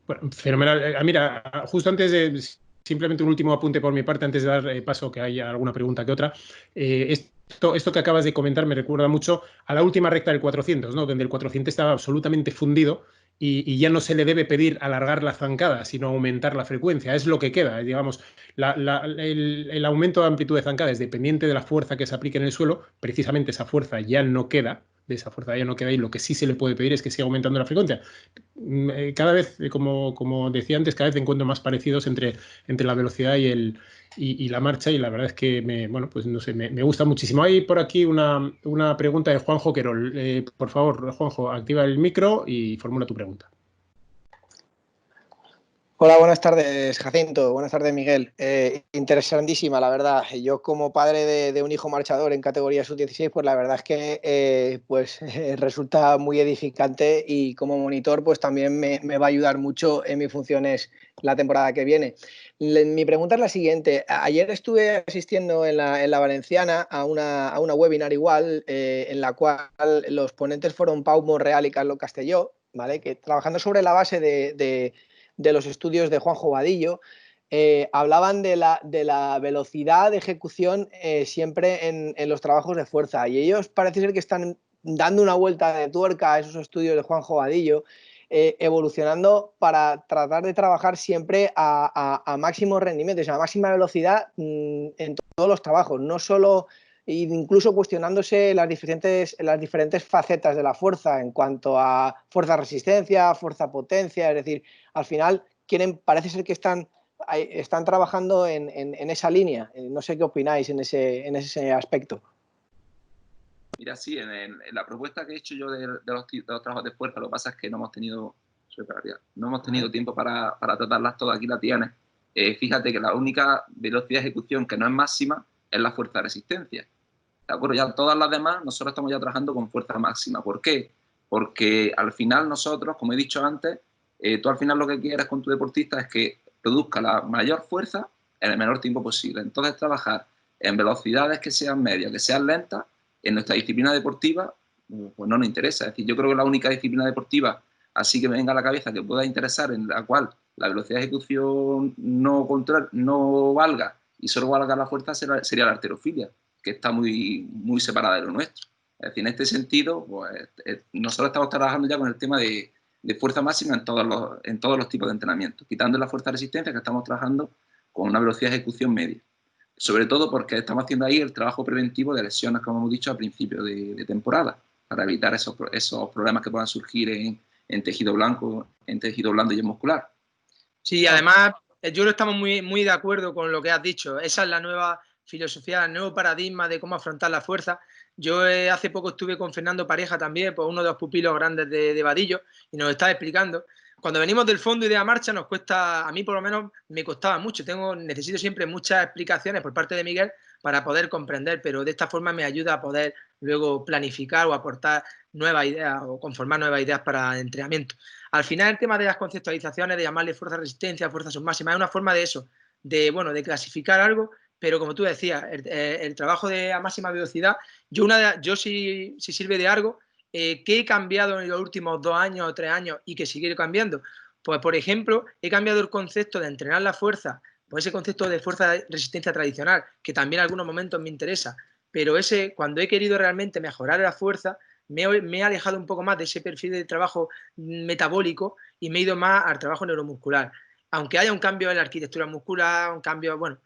Bueno, fenomenal. Mira, justo antes de, simplemente un último apunte por mi parte, antes de dar paso que haya alguna pregunta que otra. Esto que acabas de comentar me recuerda mucho a la última recta del 400, ¿no?, donde el 400 estaba absolutamente fundido y ya no se le debe pedir alargar la zancada, sino aumentar la frecuencia. Es lo que queda, digamos. El aumento de amplitud de zancada es dependiente de la fuerza que se aplique en el suelo. Precisamente esa fuerza ya no queda. De esa fuerza ya no queda, y lo que sí se le puede pedir es que siga aumentando la frecuencia. Cada vez, como decía antes, cada vez encuentro más parecidos entre la velocidad y la marcha, y la verdad es que pues no sé, me gusta muchísimo. Hay por aquí una pregunta de Juanjo Querol. Por favor, Juanjo, activa el micro y formula tu pregunta. Hola, buenas tardes, Jacinto. Buenas tardes, Miguel. Interesantísima, la verdad. Yo, como padre de un hijo marchador en categoría sub-16, pues la verdad es que resulta muy edificante, y como monitor pues también me va a ayudar mucho en mis funciones la temporada que viene. Mi pregunta es la siguiente. Ayer estuve asistiendo en la Valenciana a una webinar igual, en la cual los ponentes fueron Pau Monreal y Carlos Castelló, ¿vale? Que trabajando sobre la base de los estudios de Juanjo Vadillo, hablaban de la velocidad de ejecución siempre en los trabajos de fuerza, y ellos parece ser que están dando una vuelta de tuerca a esos estudios de Juanjo Vadillo, evolucionando para tratar de trabajar siempre a máximo rendimiento, o sea, a máxima velocidad en todos los trabajos, no solo, incluso cuestionándose las diferentes facetas de la fuerza en cuanto a fuerza-resistencia, fuerza-potencia. Es decir, al final parece ser que están trabajando en esa línea. No sé qué opináis en ese aspecto. Mira, sí, en la propuesta que he hecho yo de los trabajos de fuerza, lo que pasa es que no hemos tenido tiempo para tratarlas todas. Aquí la tienes. Fíjate que la única velocidad de ejecución que no es máxima es la fuerza de resistencia. ¿De acuerdo? Ya todas las demás, nosotros estamos ya trabajando con fuerza máxima. ¿Por qué? Porque al final nosotros, como he dicho antes, tú al final lo que quieres con tu deportista es que produzca la mayor fuerza en el menor tiempo posible. Entonces, trabajar en velocidades que sean medias, que sean lentas, en nuestra disciplina deportiva, pues no nos interesa. Es decir, yo creo que la única disciplina deportiva, así que me venga a la cabeza, que pueda interesar, en la cual la velocidad de ejecución no valga y solo valga la fuerza, sería la halterofilia, que está muy separada de lo nuestro. Es decir, en este sentido, pues, nosotros estamos trabajando ya con el tema de fuerza máxima en todos los tipos de entrenamiento, quitando la fuerza de resistencia, que estamos trabajando con una velocidad de ejecución media. Sobre todo porque estamos haciendo ahí el trabajo preventivo de lesiones, como hemos dicho, a principio de temporada, para evitar esos problemas que puedan surgir en tejido blanco, en tejido blando y en muscular. Sí, además, yo lo estamos muy de acuerdo con lo que has dicho. Esa es la nueva filosofía, el nuevo paradigma de cómo afrontar la fuerza. Yo hace poco estuve con Fernando Pareja también, pues uno de los pupilos grandes de Vadillo, y nos estaba explicando. Cuando venimos del fondo y de la marcha nos cuesta, a mí por lo menos me costaba mucho, necesito siempre muchas explicaciones por parte de Miguel para poder comprender, pero de esta forma me ayuda a poder luego planificar o aportar nuevas ideas o conformar nuevas ideas para el entrenamiento. Al final, el tema de las conceptualizaciones, de llamarle fuerza resistencia, fuerza submáxima, es una forma de eso, de clasificar algo, pero como tú decías, el trabajo de a máxima velocidad, yo si sirve de algo, ¿qué he cambiado en los últimos 2 años o 3 años y que sigue cambiando? Pues, por ejemplo, he cambiado el concepto de entrenar la fuerza, pues ese concepto de fuerza de resistencia tradicional, que también en algunos momentos me interesa, pero cuando he querido realmente mejorar la fuerza, me he alejado un poco más de ese perfil de trabajo metabólico y me he ido más al trabajo neuromuscular. Aunque haya un cambio en la arquitectura muscular, un cambio, bueno,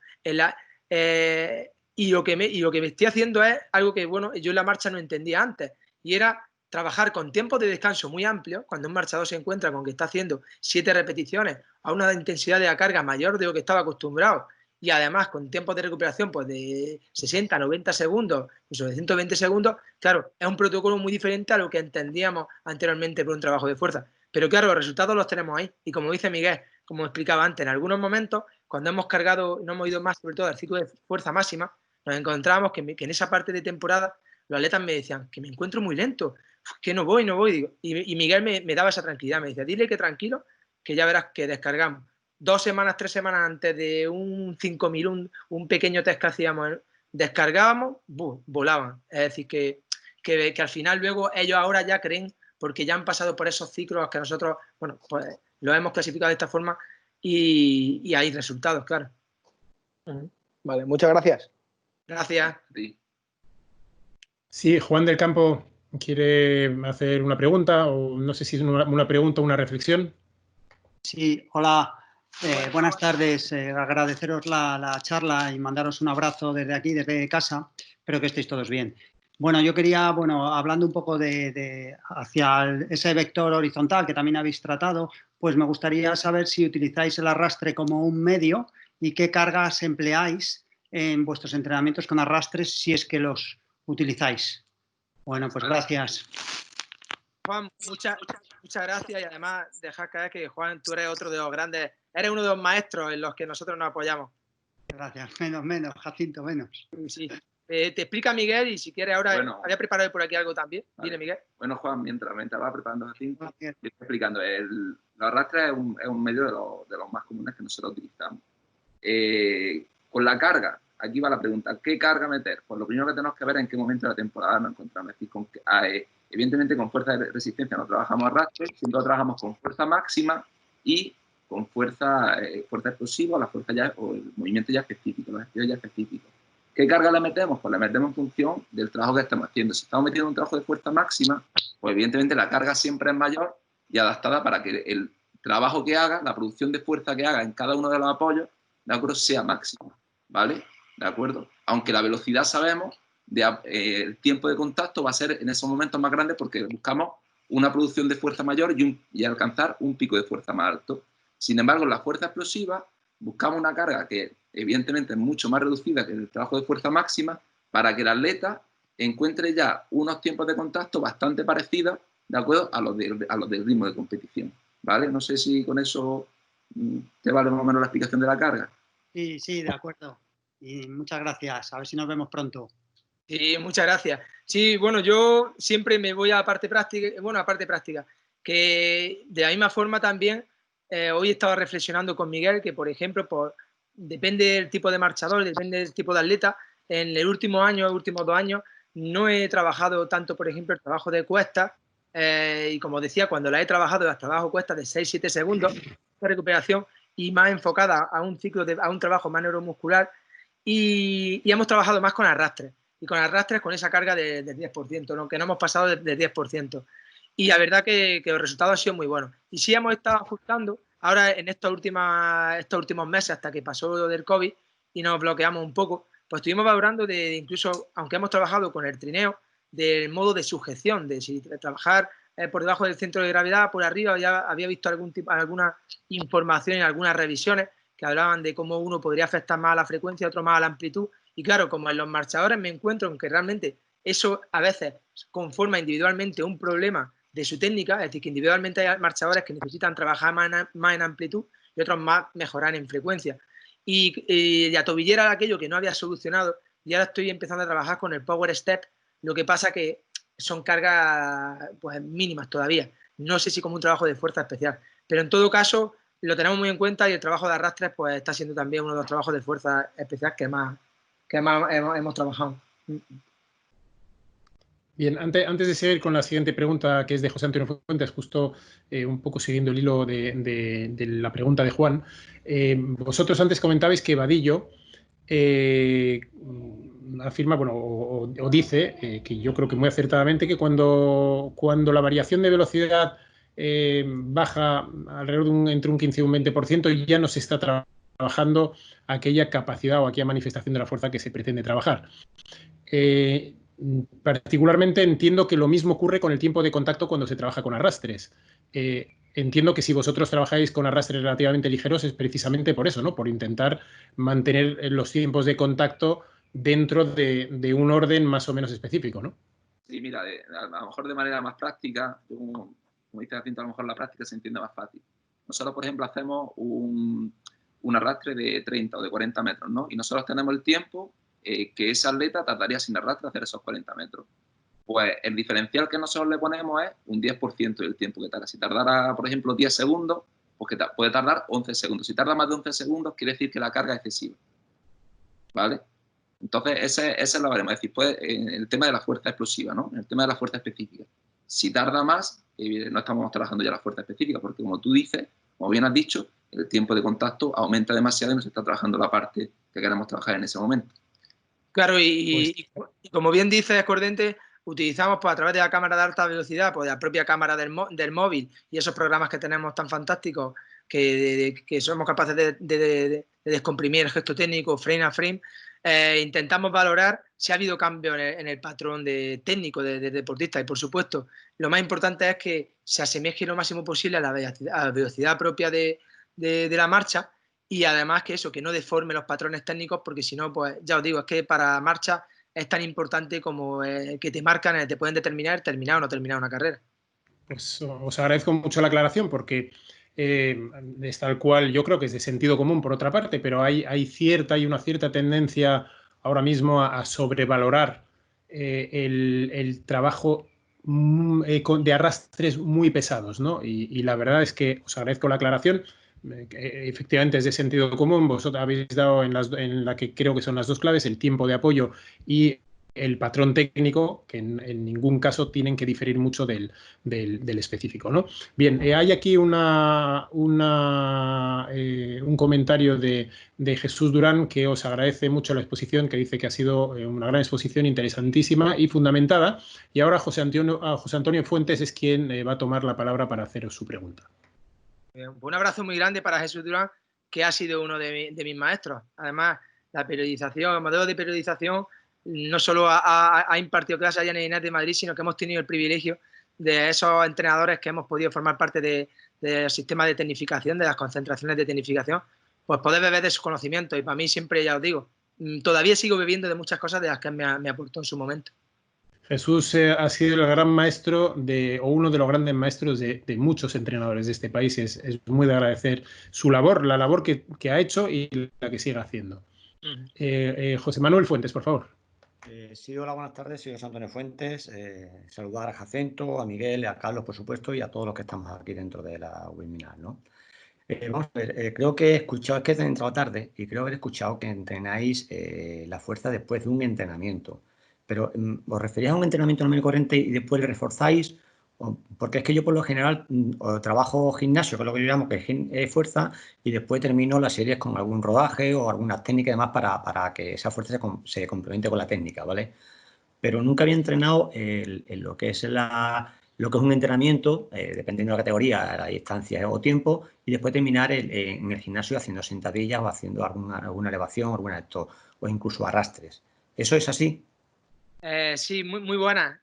y lo que me estoy haciendo es algo que, bueno, yo en la marcha no entendía antes, y era trabajar con tiempos de descanso muy amplios. Cuando un marchador se encuentra con que está haciendo 7 repeticiones a una intensidad de la carga mayor de lo que estaba acostumbrado, y además con tiempos de recuperación pues de 60, 90 segundos, incluso de 120 segundos, claro, es un protocolo muy diferente a lo que entendíamos anteriormente por un trabajo de fuerza. Pero claro, los resultados los tenemos ahí. Y como dice Miguel, como explicaba antes, en algunos momentos, cuando hemos cargado y no hemos ido más, sobre todo al ciclo de fuerza máxima, nos encontrábamos que en esa parte de temporada los atletas me decían que me encuentro muy lento, que no voy. Digo, y Miguel me daba esa tranquilidad, me decía, dile que tranquilo, que ya verás que descargamos. 2 semanas, 3 semanas antes de un 5000, un pequeño test que hacíamos, descargábamos, volaban. Es decir, que al final luego ellos ahora ya creen, porque ya han pasado por esos ciclos que nosotros, bueno, pues los hemos clasificado de esta forma y hay resultados, claro. Vale, muchas gracias. Gracias. Sí, Juan del Campo quiere hacer una pregunta, o no sé si es una pregunta o una reflexión. Sí, hola, buenas tardes. Agradeceros la charla y mandaros un abrazo desde aquí, desde casa. Espero que estéis todos bien. Bueno, yo quería, hablando un poco hacia ese vector horizontal que también habéis tratado, pues me gustaría saber si utilizáis el arrastre como un medio y qué cargas empleáis en vuestros entrenamientos con arrastres, si es que los utilizáis. Bueno, pues gracias. Juan, muchas gracias y además dejar caer que, Juan, tú eres otro de los grandes, eres uno de los maestros en los que nosotros nos apoyamos. Gracias, menos, Jacinto, menos. Sí. Te explica Miguel y si quieres ahora, Bueno, había preparado por aquí algo también. Vale. Dile, Miguel. Bueno, Juan, mientras va preparando Jacinto, yo estoy explicando. Los arrastres es un medio de los más comunes que nosotros utilizamos. Con la carga, aquí va la pregunta, ¿qué carga meter? Pues lo primero que tenemos que ver es en qué momento de la temporada nos encontramos. Es decir, evidentemente con fuerza de resistencia no trabajamos arrastre, siempre trabajamos con fuerza máxima y con fuerza explosiva o el movimiento ya específico, los estilos ya específicos. ¿Qué carga le metemos? Pues le metemos en función del trabajo que estamos haciendo. Si estamos metiendo un trabajo de fuerza máxima, pues evidentemente la carga siempre es mayor y adaptada para que el trabajo que haga, la producción de fuerza que haga en cada uno de los apoyos, ¿de acuerdo?, sea máxima, ¿vale? ¿De acuerdo? Aunque la velocidad sabemos, el tiempo de contacto va a ser en esos momentos más grande porque buscamos una producción de fuerza mayor y alcanzar un pico de fuerza más alto. Sin embargo, en la fuerza explosiva buscamos una carga que evidentemente es mucho más reducida que el trabajo de fuerza máxima para que el atleta encuentre ya unos tiempos de contacto bastante parecidos, ¿de acuerdo?, a los del ritmo de competición, ¿vale? No sé si con eso te vale más o menos la explicación de la carga. Sí, de acuerdo. Y muchas gracias. A ver si nos vemos pronto. Sí, muchas gracias. Sí, bueno, yo siempre me voy a la parte práctica, que de la misma forma también hoy he estado reflexionando con Miguel que, por ejemplo, depende del tipo de marchador, depende del tipo de atleta. En el último año, los últimos 2 años, no he trabajado tanto, por ejemplo, el trabajo de cuesta y como decía, cuando la he trabajado, las trabajo cuesta de 6-7 segundos de recuperación y más enfocada a un trabajo más neuromuscular y hemos trabajado más con arrastres. Y con arrastres con esa carga del 10%, ¿no? Que no hemos pasado del 10%. Y la verdad que los resultados han sido muy buenos. Y sí hemos estado ajustando ahora en estos últimos meses hasta que pasó lo del COVID y nos bloqueamos un poco, pues estuvimos valorando de incluso, aunque hemos trabajado con el trineo, del modo de sujeción, de si trabajar por debajo del centro de gravedad, por arriba, ya había visto alguna información en algunas revisiones que hablaban de cómo uno podría afectar más a la frecuencia, otro más a la amplitud. Y claro, como en los marchadores me encuentro en que realmente eso a veces conforma individualmente un problema de su técnica, es decir, que individualmente hay marchadores que necesitan trabajar más en amplitud y otros más mejorar en frecuencia. Y la tobillera era aquello que no había solucionado y ahora estoy empezando a trabajar con el Power Step, lo que pasa que son cargas pues mínimas todavía. No sé si como un trabajo de fuerza especial, pero en todo caso lo tenemos muy en cuenta y el trabajo de arrastres pues está siendo también uno de los trabajos de fuerza especial que más hemos trabajado. Bien, antes de seguir con la siguiente pregunta, que es de José Antonio Fuentes, justo un poco siguiendo el hilo de la pregunta de Juan, vosotros antes comentabais que Vadillo afirma, bueno, o dice, que yo creo que muy acertadamente, que cuando la variación de velocidad baja alrededor de entre un 15 y un 20%, ya no se está trabajando aquella capacidad o aquella manifestación de la fuerza que se pretende trabajar. Particularmente entiendo que lo mismo ocurre con el tiempo de contacto cuando se trabaja con arrastres. Entiendo que si vosotros trabajáis con arrastres relativamente ligeros es precisamente por eso, ¿no? Por intentar mantener los tiempos de contacto dentro de un orden más o menos específico, ¿no? Sí, mira, a lo mejor de manera más práctica, como dice Jacinto, a lo mejor la práctica se entiende más fácil. Nosotros, por ejemplo, hacemos un arrastre de 30 o de 40 metros, ¿no? Y nosotros tenemos el tiempo que ese atleta tardaría sin arrastre hacer esos 40 metros. Pues el diferencial que nosotros le ponemos es un 10% del tiempo que tarda. Si tardara, por ejemplo, 10 segundos, pues que puede tardar 11 segundos. Si tarda más de 11 segundos, quiere decir que la carga es excesiva, ¿vale? Entonces, ese es lo que haremos. Es decir, pues, en el tema de la fuerza explosiva, ¿no? En el tema de la fuerza específica. Si tarda más, no estamos trabajando ya la fuerza específica, porque como tú dices, como bien has dicho, el tiempo de contacto aumenta demasiado y no se está trabajando la parte que queremos trabajar en ese momento. Claro, y como bien dices, Cordente, utilizamos pues, a través de la cámara de alta velocidad, pues la propia cámara del móvil y esos programas que tenemos tan fantásticos que somos capaces de descomprimir el gesto técnico frame a frame, intentamos valorar si ha habido cambio en el patrón técnico de deportista y por supuesto lo más importante es que se asemeje lo máximo posible a la velocidad propia de la marcha. Y además que eso, que no deforme los patrones técnicos, porque si no, pues ya os digo, es que para marcha es tan importante como que te marcan, te pueden determinar o no terminar una carrera. Pues os agradezco mucho la aclaración porque es tal cual, yo creo que es de sentido común por otra parte, pero hay una cierta tendencia ahora mismo a sobrevalorar el trabajo de arrastres muy pesados, ¿no? Y la verdad es que os agradezco la aclaración. Efectivamente es de sentido común, vosotros habéis dado en la que creo que son las dos claves, el tiempo de apoyo y el patrón técnico, que en ningún caso tienen que diferir mucho del específico, ¿no? Bien, hay aquí un comentario de Jesús Durán que os agradece mucho la exposición, que dice que ha sido una gran exposición, interesantísima y fundamentada. Y ahora José Antonio Fuentes es quien va a tomar la palabra para haceros su pregunta. Un abrazo muy grande para Jesús Durán, que ha sido uno de mis maestros. Además, la periodización, el modelo de periodización, no solo ha impartido clases allá en el INET de Madrid, sino que hemos tenido el privilegio de esos entrenadores que hemos podido formar parte del sistema de tecnificación, de las concentraciones de tecnificación, pues poder beber de sus conocimientos. Y para mí siempre, ya os digo, todavía sigo bebiendo de muchas cosas de las que me aportó en su momento. Jesús ha sido el gran maestro o uno de los grandes maestros de muchos entrenadores de este país. Es muy de agradecer su labor, la labor que ha hecho y la que sigue haciendo. José Manuel Fuentes, por favor. Sí, hola, buenas tardes. Soy José Antonio Fuentes. Saludar a Jacinto, a Miguel, a Carlos, por supuesto, y a todos los que estamos aquí dentro de la webinar, ¿no? Vamos a ver, creo que he escuchado, es que he entrado tarde, y creo haber escuchado que entrenáis la fuerza después de un entrenamiento. Pero, ¿os referíais a un entrenamiento normal y corriente y después le reforzáis? Porque es que yo por lo general trabajo gimnasio, que es lo que yo llamo que es fuerza, y después termino las series con algún rodaje o algunas técnicas y demás para que esa fuerza se complemente con la técnica, ¿vale? Pero nunca había entrenado en lo que es un entrenamiento, dependiendo de la categoría, la distancia o tiempo, y después terminar en el gimnasio haciendo sentadillas o haciendo alguna elevación, o incluso arrastres. ¿Eso es así? Sí, muy buena.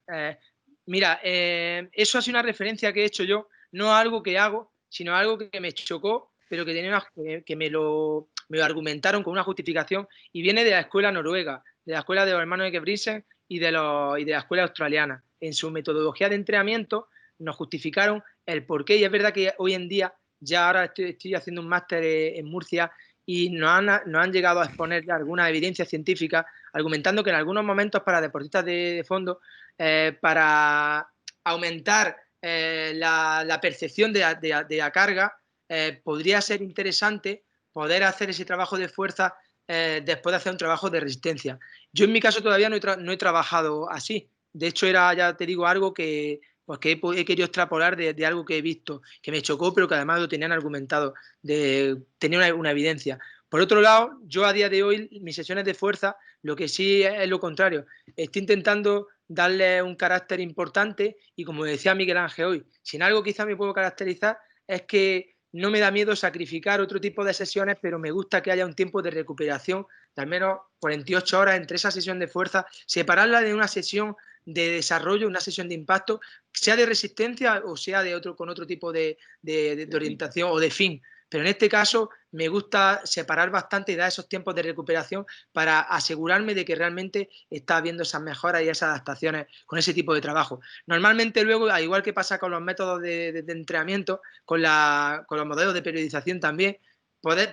Mira, eso ha sido una referencia que he hecho yo, no algo que hago, sino algo que me chocó, pero que me lo argumentaron con una justificación, y viene de la escuela noruega, de la escuela de los hermanos Ingebrigtsen y de la escuela australiana. En su metodología de entrenamiento nos justificaron el porqué, y es verdad que hoy en día, ya ahora estoy haciendo un máster en Murcia, y nos han llegado a exponer ya alguna evidencia científica argumentando que en algunos momentos para deportistas de fondo, para aumentar la percepción de la carga, podría ser interesante poder hacer ese trabajo de fuerza después de hacer un trabajo de resistencia. Yo en mi caso todavía no he trabajado así. De hecho, era, ya te digo, algo que he querido extrapolar de algo que he visto, que me chocó, pero que además lo tenían argumentado, tenía una evidencia. Por otro lado, yo a día de hoy, mis sesiones de fuerza, lo que sí es lo contrario. Estoy intentando darle un carácter importante, y como decía Miguel Ángel hoy, si en algo quizá me puedo caracterizar es que no me da miedo sacrificar otro tipo de sesiones, pero me gusta que haya un tiempo de recuperación de al menos 48 horas entre esa sesión de fuerza, separarla de una sesión de desarrollo, una sesión de impacto, sea de resistencia o sea con otro tipo de orientación o de fin. Pero en este caso me gusta separar bastante y dar esos tiempos de recuperación para asegurarme de que realmente está habiendo esas mejoras y esas adaptaciones con ese tipo de trabajo. Normalmente luego, al igual que pasa con los métodos de entrenamiento, con los modelos de periodización también,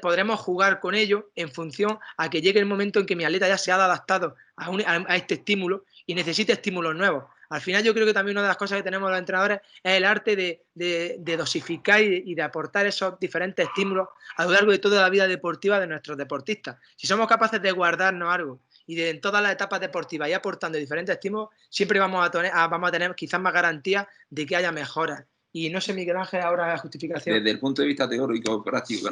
podremos jugar con ello en función a que llegue el momento en que mi atleta ya se ha adaptado a este estímulo y necesite estímulos nuevos. Al final yo creo que también una de las cosas que tenemos los entrenadores es el arte de dosificar y de aportar esos diferentes estímulos a lo largo de toda la vida deportiva de nuestros deportistas. Si somos capaces de guardarnos algo y en todas las etapas deportivas y aportando diferentes estímulos, siempre vamos a tener quizás más garantías de que haya mejoras. Y no sé, Miguel Ángel, ahora la justificación. Desde el punto de vista teórico práctico,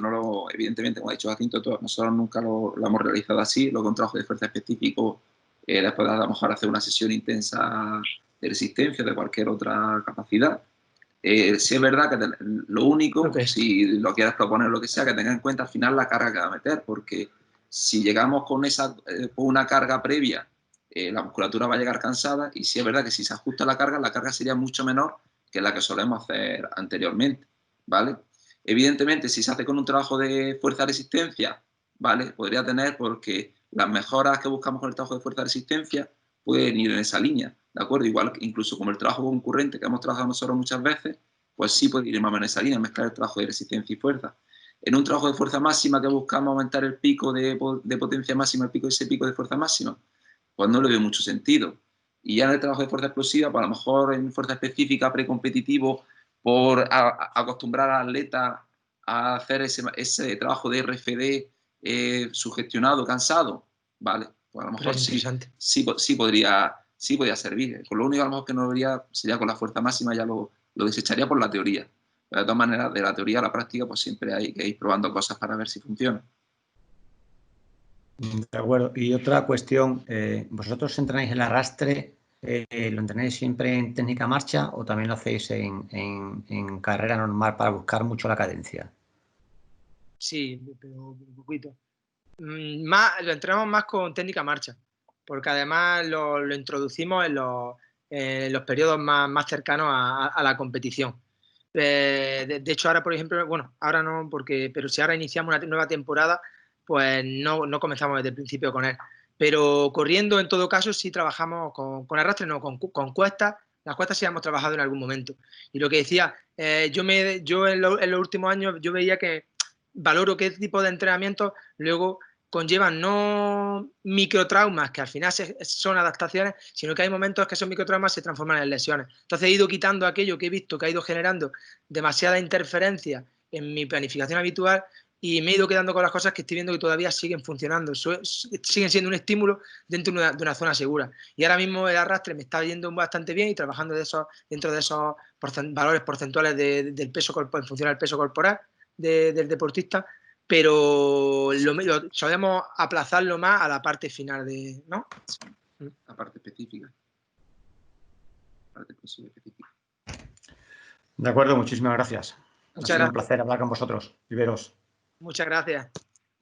que evidentemente, como ha dicho Jacinto, nosotros nunca lo hemos realizado así, lo con trabajo de fuerza específico, después de a lo mejor hacer una sesión intensa de resistencia, de cualquier otra capacidad. Sí es verdad que lo único, si lo quieres proponer lo que sea, que tenga en cuenta al final la carga que va a meter, porque si llegamos con una carga previa, la musculatura va a llegar cansada, y sí es verdad que si se ajusta la carga sería mucho menor que la que solemos hacer anteriormente, ¿vale? Evidentemente, si se hace con un trabajo de fuerza-resistencia, ¿vale? Podría tener, porque las mejoras que buscamos con el trabajo de fuerza-resistencia pueden ir en esa línea, ¿de acuerdo? Igual, incluso como el trabajo concurrente que hemos trabajado nosotros muchas veces, pues sí puede ir más en esa línea, mezclar el trabajo de resistencia y fuerza. En un trabajo de fuerza máxima que buscamos aumentar el pico de potencia máxima, ese pico de fuerza máxima, pues no le veo mucho sentido. Y ya en el trabajo de fuerza explosiva, pues a lo mejor en fuerza específica, precompetitivo, por acostumbrar al atleta a hacer ese trabajo de RFD sugestionado, cansado, vale, pues a lo mejor sí podría servir. Con lo único a lo mejor que no vería sería con la fuerza máxima, ya lo desecharía por la teoría. Pero de todas maneras, de la teoría a la práctica, pues siempre hay que ir probando cosas para ver si funciona. De acuerdo. Y otra cuestión, ¿vosotros entrenáis el arrastre, lo entrenáis siempre en técnica marcha o también lo hacéis en carrera normal para buscar mucho la cadencia? Sí, pero un poquito. Lo entrenamos más con técnica marcha, porque además lo introducimos en los periodos más cercanos a la competición. De hecho, ahora, por ejemplo, bueno, ahora no, pero si ahora iniciamos una nueva temporada, pues no comenzamos desde el principio con él. Pero corriendo, en todo caso, sí trabajamos con arrastre, no, con cuestas. Las cuestas sí hemos trabajado en algún momento. Y lo que decía, yo en los últimos años yo veía que valoro qué tipo de entrenamientos luego conllevan no microtraumas, que al final son adaptaciones, sino que hay momentos que esos microtraumas se transforman en lesiones. Entonces he ido quitando aquello que he visto que ha ido generando demasiada interferencia en mi planificación habitual y me he ido quedando con las cosas que estoy viendo que todavía siguen funcionando, siguen siendo un estímulo dentro de una zona segura. Y ahora mismo el arrastre me está yendo bastante bien y trabajando dentro de esos valores porcentuales del peso en función del peso corporal del deportista, pero solemos aplazarlo más a la parte final ¿no? La parte específica. De acuerdo, muchísimas gracias. Muchas ha sido gracias. Un placer hablar con vosotros y veros. Muchas gracias.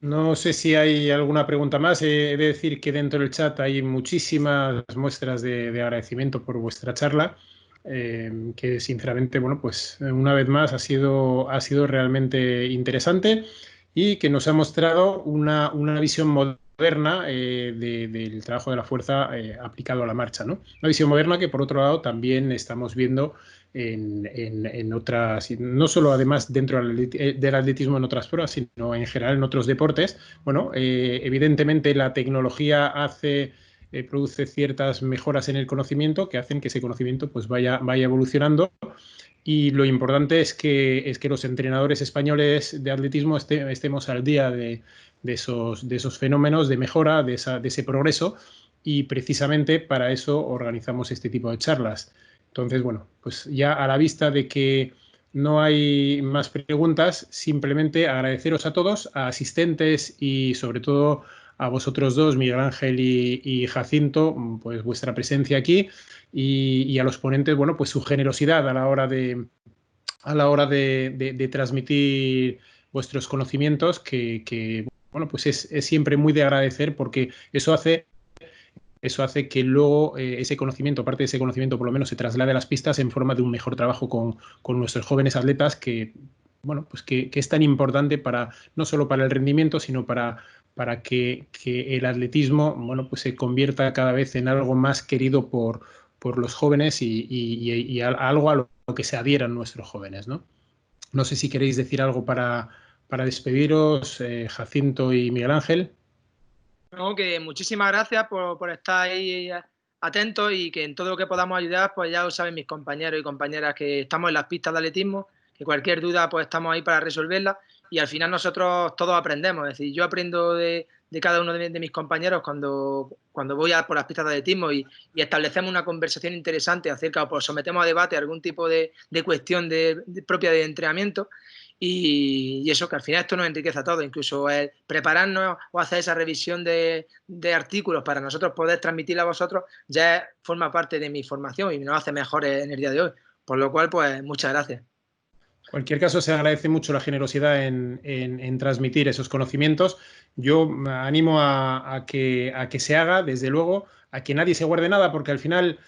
No sé si hay alguna pregunta más. He de decir que dentro del chat hay muchísimas muestras de agradecimiento por vuestra charla, que sinceramente, bueno, pues una vez más ha sido realmente interesante y que nos ha mostrado una visión moderna del trabajo de la fuerza aplicado a la marcha, ¿no? Una visión moderna que, por otro lado, también estamos viendo en otras, no solo además dentro del atletismo en otras pruebas, sino en general en otros deportes. Bueno, evidentemente la tecnología produce ciertas mejoras en el conocimiento que hacen que ese conocimiento pues vaya evolucionando. Y lo importante es que los entrenadores españoles de atletismo estemos al día de esos fenómenos de mejora, de ese progreso, y precisamente para eso organizamos este tipo de charlas. Entonces, bueno, pues ya a la vista de que no hay más preguntas, simplemente agradeceros a todos, a asistentes y sobre todo a vosotros dos, Miguel Ángel y Jacinto, pues vuestra presencia aquí y a los ponentes, bueno, pues su generosidad a la hora de transmitir vuestros conocimientos, que bueno, pues es siempre muy de agradecer porque eso hace que luego ese conocimiento, parte de ese conocimiento por lo menos se traslade a las pistas en forma de un mejor trabajo con nuestros jóvenes atletas que, bueno, pues que es tan importante no solo para el rendimiento, sino para que el atletismo, bueno, pues se convierta cada vez en algo más querido por los jóvenes y algo a lo que se adhieran nuestros jóvenes, ¿no? No sé si queréis decir algo para despediros, Jacinto y Miguel Ángel. No, que muchísimas gracias por estar ahí atentos y que en todo lo que podamos ayudar, pues ya lo saben mis compañeros y compañeras que estamos en las pistas de atletismo, que cualquier duda pues estamos ahí para resolverla y al final nosotros todos aprendemos, es decir, yo aprendo de cada uno de mis compañeros cuando voy por las pistas de atletismo y establecemos una conversación interesante acerca o pues sometemos a debate algún tipo de cuestión propia de entrenamiento. Y eso, que al final esto nos enriquece a todos, incluso el prepararnos o hacer esa revisión de artículos para nosotros poder transmitirla a vosotros ya forma parte de mi formación y nos hace mejores en el día de hoy. Por lo cual, pues muchas gracias. En cualquier caso, se agradece mucho la generosidad en transmitir esos conocimientos. Yo animo a que se haga, desde luego, a que nadie se guarde nada, porque al final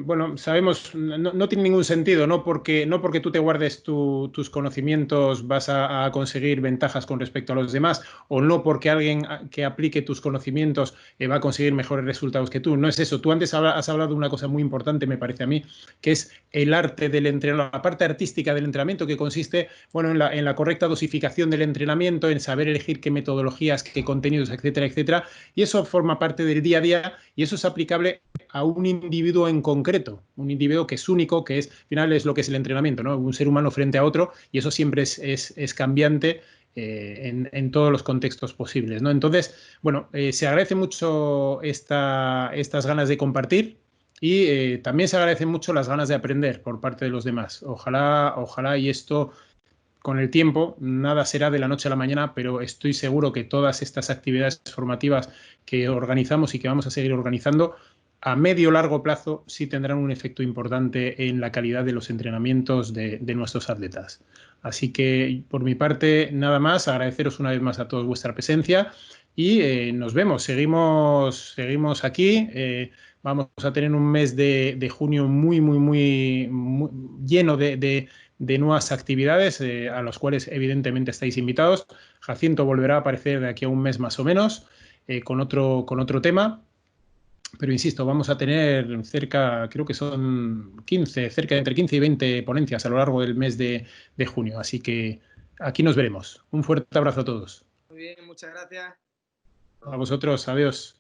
bueno, sabemos, no tiene ningún sentido, no porque tú te guardes tus conocimientos vas a conseguir ventajas con respecto a los demás, o no porque alguien que aplique tus conocimientos va a conseguir mejores resultados que tú. No es eso. Tú antes has hablado de una cosa muy importante, me parece a mí, que es el arte del entrenamiento, la parte artística del entrenamiento, que consiste, bueno, en la correcta dosificación del entrenamiento, en saber elegir qué metodologías, qué contenidos, etcétera, etcétera. Y eso forma parte del día a día y eso es aplicable a un individuo en concreto, un individuo que es único, que es, al final es lo que es el entrenamiento, ¿no? Un ser humano frente a otro, y eso siempre es cambiante en todos los contextos posibles, ¿no? Entonces, bueno, se agradece mucho estas ganas de compartir y también se agradecen mucho las ganas de aprender por parte de los demás. Ojalá y esto, con el tiempo, nada será de la noche a la mañana, pero estoy seguro que todas estas actividades formativas que organizamos y que vamos a seguir organizando, a medio o largo plazo sí tendrán un efecto importante en la calidad de los entrenamientos de nuestros atletas. Así que, por mi parte, nada más, agradeceros una vez más a todos vuestra presencia y nos vemos, seguimos aquí. Vamos a tener un mes de junio muy lleno de nuevas actividades a las cuales evidentemente estáis invitados. Jacinto volverá a aparecer de aquí a un mes más o menos con otro tema. Pero insisto, vamos a tener creo que son entre 15 y 20 ponencias a lo largo del mes de junio. Así que aquí nos veremos. Un fuerte abrazo a todos. Muy bien, muchas gracias. A vosotros, adiós.